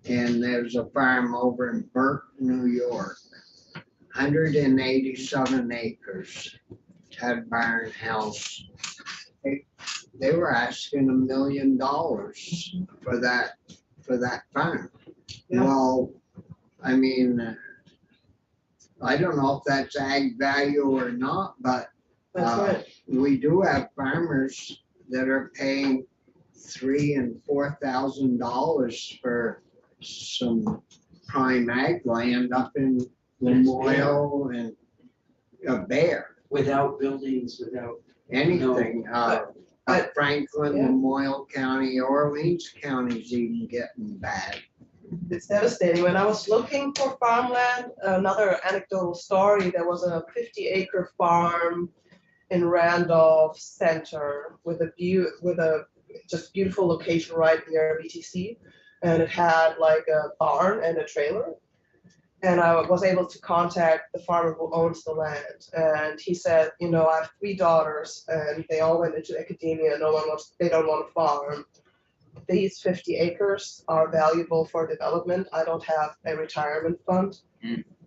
S1: and there's a farm over in Burke, New York, 187 acres, had barn house. They were asking $1 million for that farm.
S9: Yeah.
S1: Well, I don't know if that's ag value or not, but
S9: That's right.
S1: we do have farmers that are paying $3,000 and $4,000 for some prime ag land up in Lamoille and Bear.
S5: Without buildings, without.
S1: Anything,
S9: But
S1: Franklin,
S9: yeah.
S1: Lamoille County, Orleans County's even getting bad.
S9: It's devastating. When I was looking for farmland, another anecdotal story, there was a 50-acre farm in Randolph Center with a just beautiful location right near BTC, and it had like a barn and a trailer. And I was able to contact the farmer who owns the land, and he said, I have 3 daughters, and they all went into academia. They don't want to farm. These 50 acres are valuable for development. I don't have a retirement fund.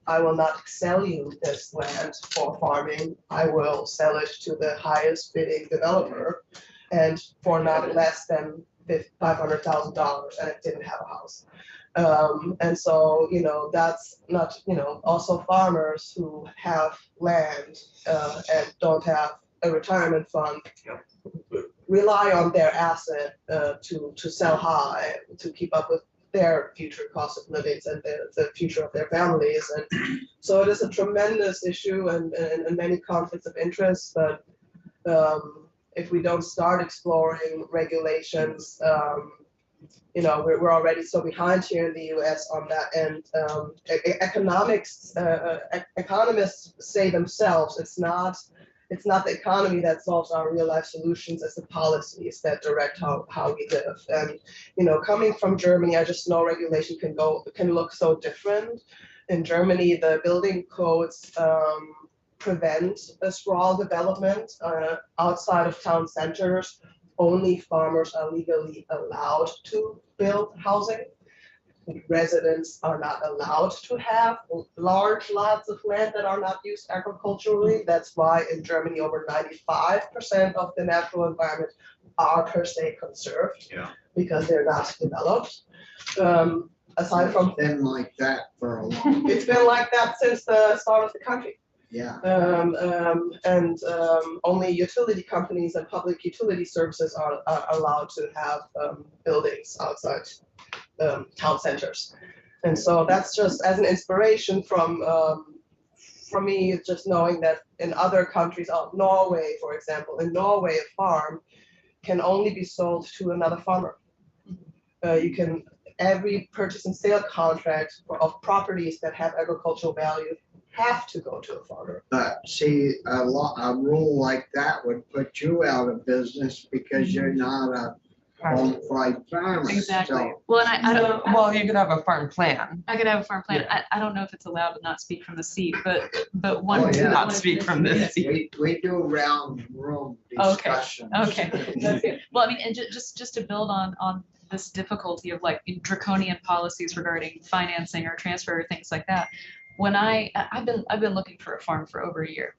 S9: I will not sell you this land for farming. I will sell it to the highest bidding developer, and for not less than $500,000, and it didn't have a house. And so, that's not, also farmers who have land and don't have a retirement fund rely on their asset to sell high, to keep up with their future cost of living and the future of their families. And so it is a tremendous issue and many conflicts of interest, but if we don't start exploring regulations, we're already so behind here in the US on that end. Economists say themselves, it's not the economy that solves our real life solutions, it's the policies that direct how we live. And, coming from Germany, I just know regulation can look so different. In Germany, the building codes prevent a sprawl development outside of town centers. Only farmers are legally allowed to build housing. Residents are not allowed to have large lots of land that are not used agriculturally. That's why in Germany, over 95% of the natural environment are per se conserved, because they're not developed. Aside from
S1: It's been like that for a long.
S9: It's been like that since the start of the country.
S1: Yeah.
S9: Only utility companies and public utility services are allowed to have buildings outside town centers. And so that's just as an inspiration from me, just knowing that in other countries, Norway, for example, in Norway, a farm can only be sold to another farmer. Every purchase and sale contract of properties that have agricultural value have to go to a farmer.
S1: But see, a rule like that would put you out of business because you're not a bona fide farmer.
S11: Exactly.
S1: So,
S11: Well, and I don't.
S12: Well, you could have a farm plan.
S11: I could have a farm plan. I don't know if it's allowed to not speak from the seat, but one.
S1: Oh, yeah.
S12: Not speak from this seat.
S1: we do round room discussions.
S11: Okay. That's good. Well, I mean, and just to build on this difficulty of like draconian policies regarding financing or transfer or things like that. When I've been looking for a farm for over a year,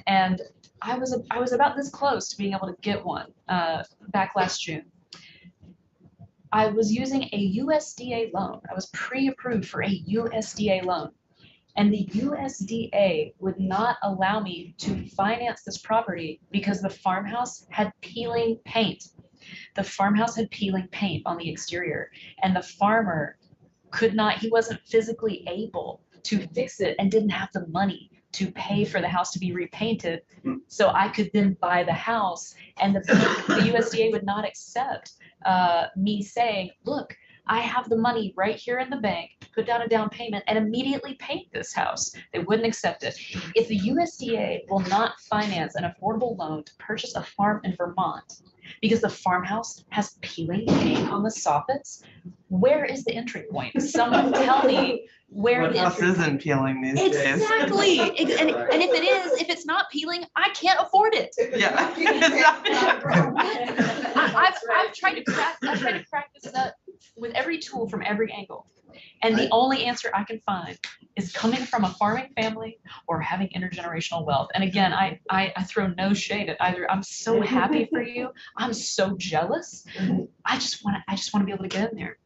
S11: and I was about this close to being able to get one back last June. I was using a USDA loan. I was pre-approved for a USDA loan, and the USDA would not allow me to finance this property because the farmhouse had peeling paint. The farmhouse had peeling paint on the exterior, and the farmer he wasn't physically able to fix it and didn't have the money to pay for the house to be repainted. So I could then buy the house, and the USDA would not accept me saying, look, I have the money right here in the bank, put down a down payment and immediately paint this house. They wouldn't accept it. If the USDA will not finance an affordable loan to purchase a farm in Vermont because the farmhouse has peeling paint on the soffits, where is the entry point? Someone tell me where
S12: What
S11: the
S12: else
S11: entry
S12: isn't peeling these days?
S11: Exactly. And if it's not peeling, I can't afford it.
S12: Yeah.
S11: I've tried to crack this nut with every tool from every angle. And the only answer I can find is coming from a farming family or having intergenerational wealth. And again, I throw no shade at either. I'm so happy for you. I'm so jealous. I just want to be able to get in there,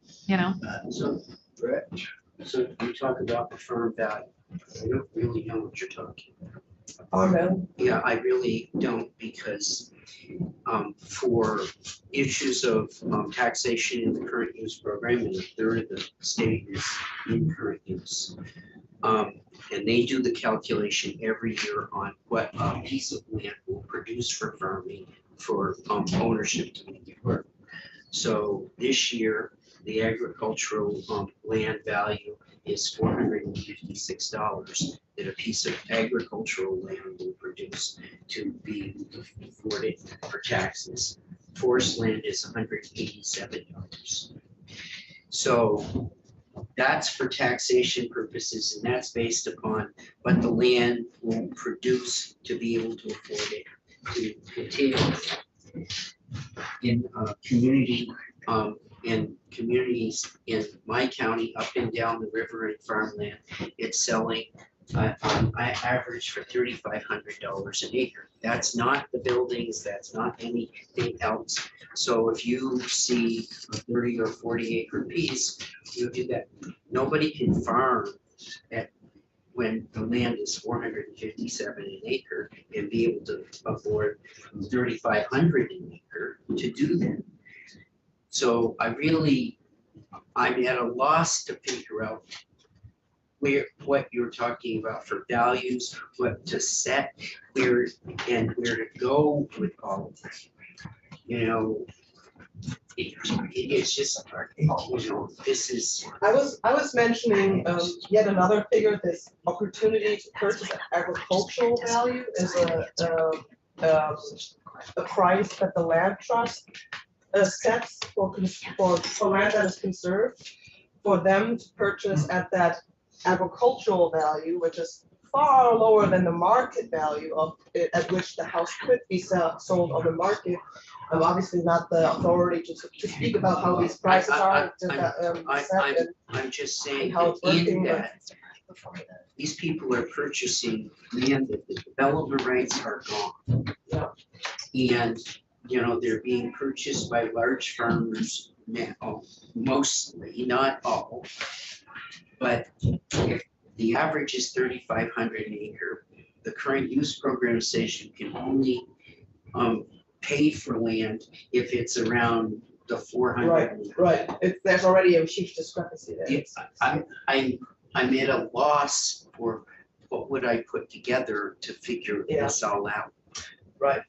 S5: So you talk about the firm value. I don't really know what you're talking about.
S9: Amen.
S5: Yeah, I really don't, because for issues of taxation in the current use program, and a third of the state is in current use. And they do the calculation every year on what a piece of land will produce for farming for ownership to make it work. So this year, the agricultural land value is $456 that a piece of agricultural land will produce to be afforded for taxes. Forest land is $187. So that's for taxation purposes, and that's based upon what the land will produce to be able to afford it to continue. In communities in my county, up and down the river in farmland, it's selling on average for $3,500 an acre. That's not the buildings, that's not anything else. So if you see a 30 or 40 acre piece, you do that. Nobody can farm when the land is $457 an acre and be able to afford $3,500 an acre to do that. So I really I'm at a loss to figure out what you're talking about for values, what to set, where to go with all of that. You know, it's just, you know, this is.
S9: I was mentioning yet another figure, this opportunity to purchase agricultural value is a price that the land trust sets for land that is conserved, for them to purchase at that agricultural value, which is far lower than the market value of it at which the house could be sold on the market. I'm obviously not the authority to speak about how these prices are.
S5: I'm just saying
S9: how
S5: that
S9: it's working,
S5: in
S9: but-
S5: that, these people are purchasing land that the development rights are gone.
S9: Yeah.
S5: And, you know, they're being purchased by large farmers now, mostly, not all. But if the average is 3,500 an acre, the current use program says you can only pay for land if it's around the 400.
S9: Right, there's already a huge discrepancy there.
S5: It's- I'm at a loss for what would I put together to figure this all out.
S9: Right.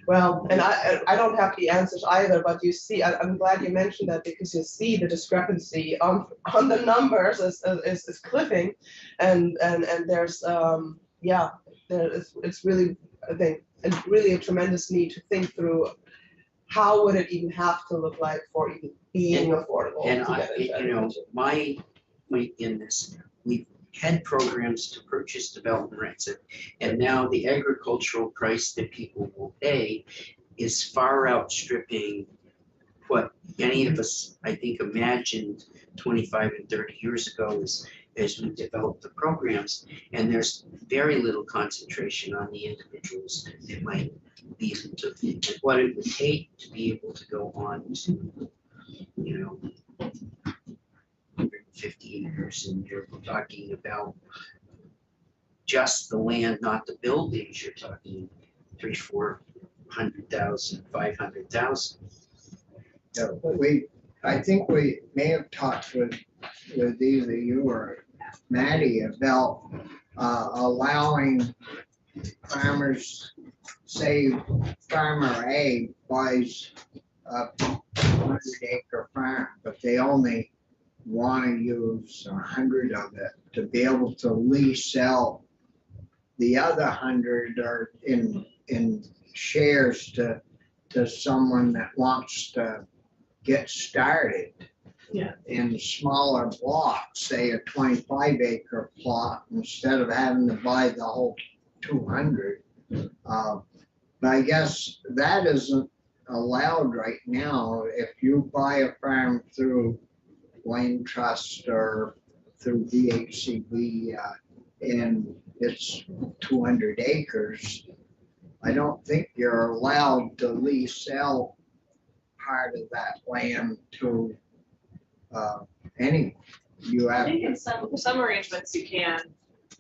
S9: Well, and I don't have the answers either, but you see, I'm glad you mentioned that, because you see the discrepancy on the numbers is cliffing, and there's it's really, I think, really a tremendous need to think through how would it even have to look like for even being affordable.
S5: And
S9: to get into
S5: you know,
S9: agriculture.
S5: my point in this, we've had programs to purchase development rights, and now the agricultural price that people will pay is far outstripping what any of us, I think, imagined 25 and 30 years ago as we developed the programs. And there's very little concentration on the individuals that might be able to, what it would take to be able to go on to, you know, 150 acres, and you're talking about just the land, not the buildings. You're talking 300,000, 400,000, 500,000.
S1: Yeah, but I think we may have talked with either you or Maddie about allowing farmers, say farmer A buys a 100-acre farm, but they only want to use 100 of it to be able to lease out the other 100 or in shares to someone that wants to get started.
S3: Yeah.
S1: In smaller blocks, say a 25-acre plot, instead of having to buy the whole 200. But I guess that isn't allowed right now. If you buy a farm through Land Trust or through DHCB, and it's 200 acres, I don't think you're allowed to lease out part of that land to anyone. You
S3: I
S1: have,
S3: think in some arrangements you can,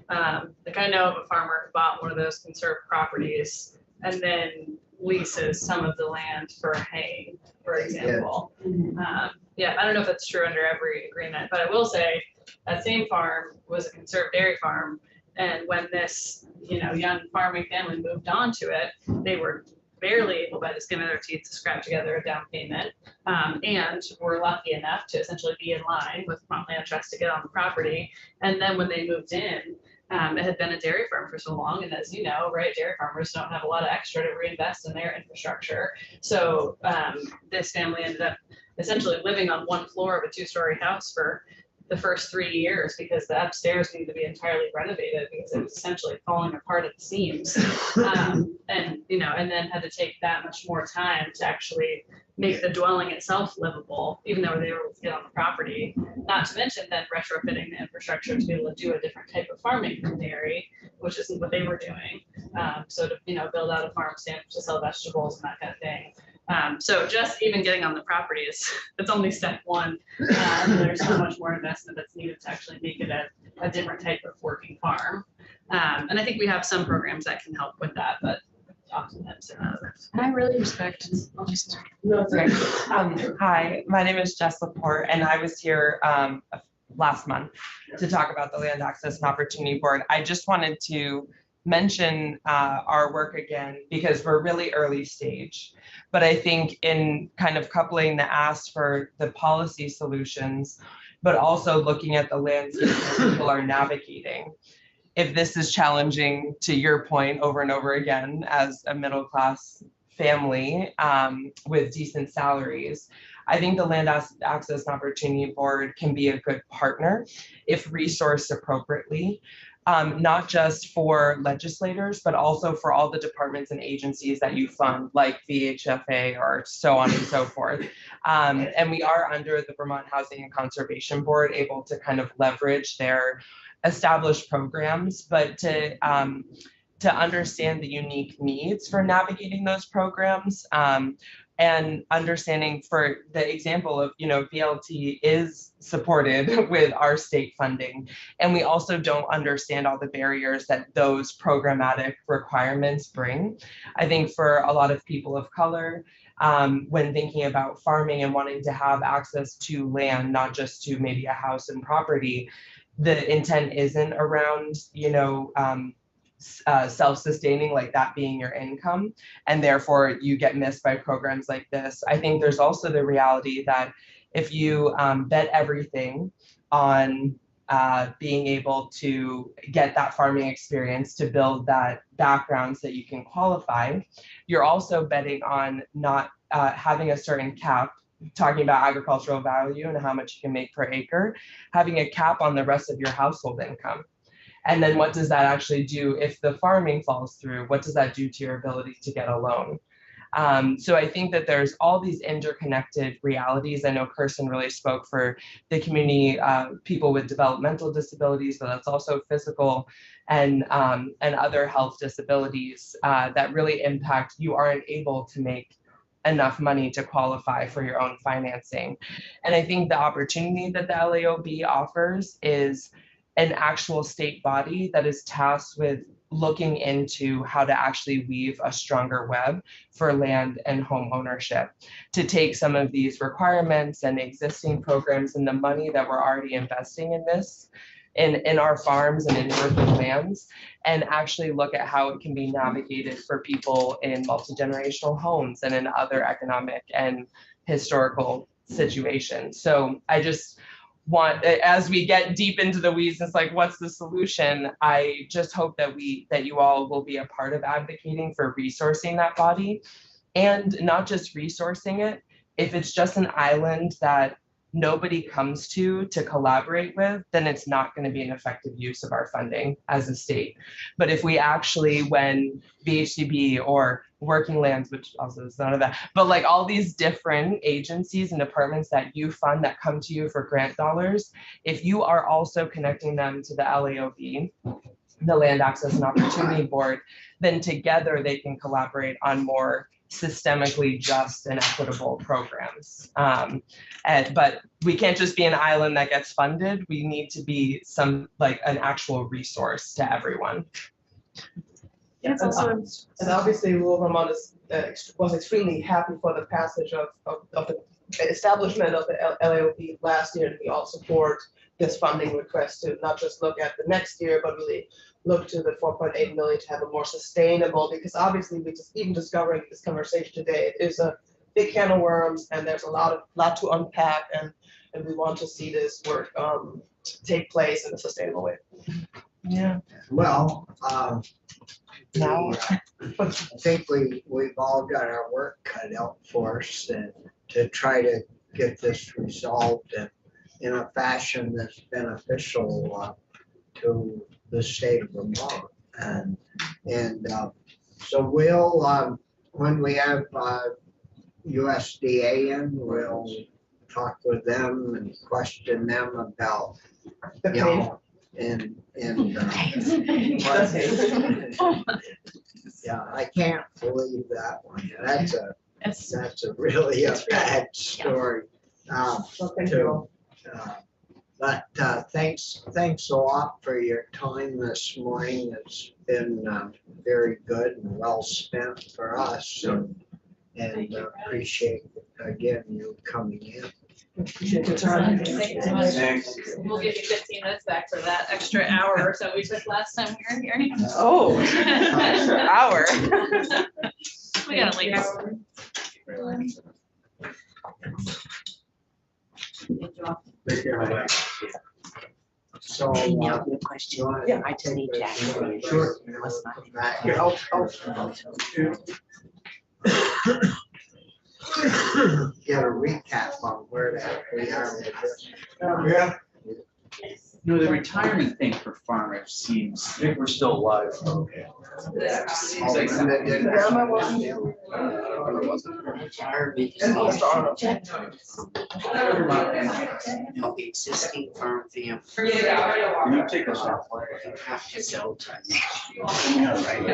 S3: like I know of a farmer who bought one of those conserved properties and then leases some of the land for hay, for example. Yeah, I don't know if that's true under every agreement, but I will say that same farm was a conserved dairy farm. And when this, young farming family moved on to it, they were barely able by the skin of their teeth to scrap together a down payment, and were lucky enough to essentially be in line with Vermont Land Trust to get on the property. And then when they moved in, it had been a dairy farm for so long, and as you know, right, dairy farmers don't have a lot of extra to reinvest in their infrastructure. So this family ended up essentially living on one floor of a 2-story house for the first 3 years because the upstairs needed to be entirely renovated because it was essentially falling apart at the seams. And then had to take that much more time to actually make the dwelling itself livable, even though they were able to get on the property. Not to mention then retrofitting the infrastructure to be able to do a different type of farming from dairy, which isn't what they were doing. So to build out a farm stand to sell vegetables and that kind of thing. So just even getting on the property it's only step one. There's so much more investment that's needed to actually make it a different type of working farm. And I think we have some programs that can help with that, but documents and others.
S11: And I really respect.
S9: No, it's
S12: Okay. Hi, my name is Jess Laporte, and I was here last month to talk about the Land Access and Opportunity Board. I just wanted to mention our work again because we're really early stage. But I think in kind of coupling the ask for the policy solutions, but also looking at the landscape that people are navigating. If this is challenging, to your point, over and over again, as a middle class family with decent salaries, I think the Land Access and Opportunity Board can be a good partner if resourced appropriately, not just for legislators, but also for all the departments and agencies that you fund, like VHFA or so on and so forth. And we are under the Vermont Housing and Conservation Board able to kind of leverage their established programs, but to understand the unique needs for navigating those programs, and understanding, for the example of, VLT is supported with our state funding, and we also don't understand all the barriers that those programmatic requirements bring. I think for a lot of people of color, when thinking about farming and wanting to have access to land, not just to maybe a house and property, the intent isn't around, self-sustaining, like that being your income, and therefore you get missed by programs like this. I think there's also the reality that if you bet everything on being able to get that farming experience to build that background so that you can qualify, you're also betting on not having a certain cap, talking about agricultural value and how much you can make per acre, having a cap on the rest of your household income. And then what does that actually do if the farming falls through? What does that do to your ability to get a loan? So I think that there's all these interconnected realities. I know Kirsten really spoke for the community, people with developmental disabilities, but that's also physical and other health disabilities that really impact. You aren't able to make enough money to qualify for your own financing. And I think the opportunity that the LAOB offers is an actual state body that is tasked with looking into how to actually weave a stronger web for land and home ownership, to take some of these requirements and existing programs and the money that we're already investing in this, in our farms and in urban lands, and actually look at how it can be navigated for people in multi-generational homes and in other economic and historical situations. So I just want, as we get deep into the weeds, it's like, what's the solution? I just hope that you all will be a part of advocating for resourcing that body, and not just resourcing it. If it's just an island that nobody comes to collaborate with, then it's not going to be an effective use of our funding as a state. But if we actually, when VHCB or Working Lands, which also is none of that, but like all these different agencies and departments that you fund that come to you for grant dollars, if you are also connecting them to the LAOB, the Land Access and Opportunity Board, then together they can collaborate on more systemically just and equitable programs. But we can't just be an island that gets funded. We need to be an actual resource to everyone.
S9: Yeah, and obviously rural Vermont was extremely happy for the passage of the establishment of the LAOB last year, and we all support this funding request to not just look at the next year, but really look to the 4.8 million to have a more sustainable, because obviously even discovering this conversation today, it is a big can of worms, and there's a lot to unpack, and we want to see this work take place in a sustainable way.
S12: Yeah.
S1: Well, I think we've all got our work cut out for us, and to try to get this resolved in a fashion that's beneficial to the state of Vermont. And so we'll, when we have USDA in, we'll talk with them and question them about, yeah, I can't believe that one. That's a really a bad story.
S9: Well, thank you.
S1: But thanks a lot for your time this morning. It's been very good and well spent for us. And appreciate, again, you coming in.
S9: Appreciate your time.
S3: Thank you so much. We'll give you 15 minutes back for that extra hour or so we took last time we were here.
S12: Oh, hour.
S3: We gotta leave.
S2: Take care.
S1: So.
S5: Now, the question,
S1: Yeah.
S5: I tell you, Jack.
S1: Sure.
S5: What's my-
S1: Back here. Oh. Get a recap on where the heck we are with this. Yeah.
S4: You know, the retirement thing for farmers seems,
S2: I think we're still alive.
S4: seems like something.
S5: Retirement is
S9: And also Arnold.
S5: no existing farm family.
S2: Can you take us off?
S5: You have to sell time.
S2: Yeah, right.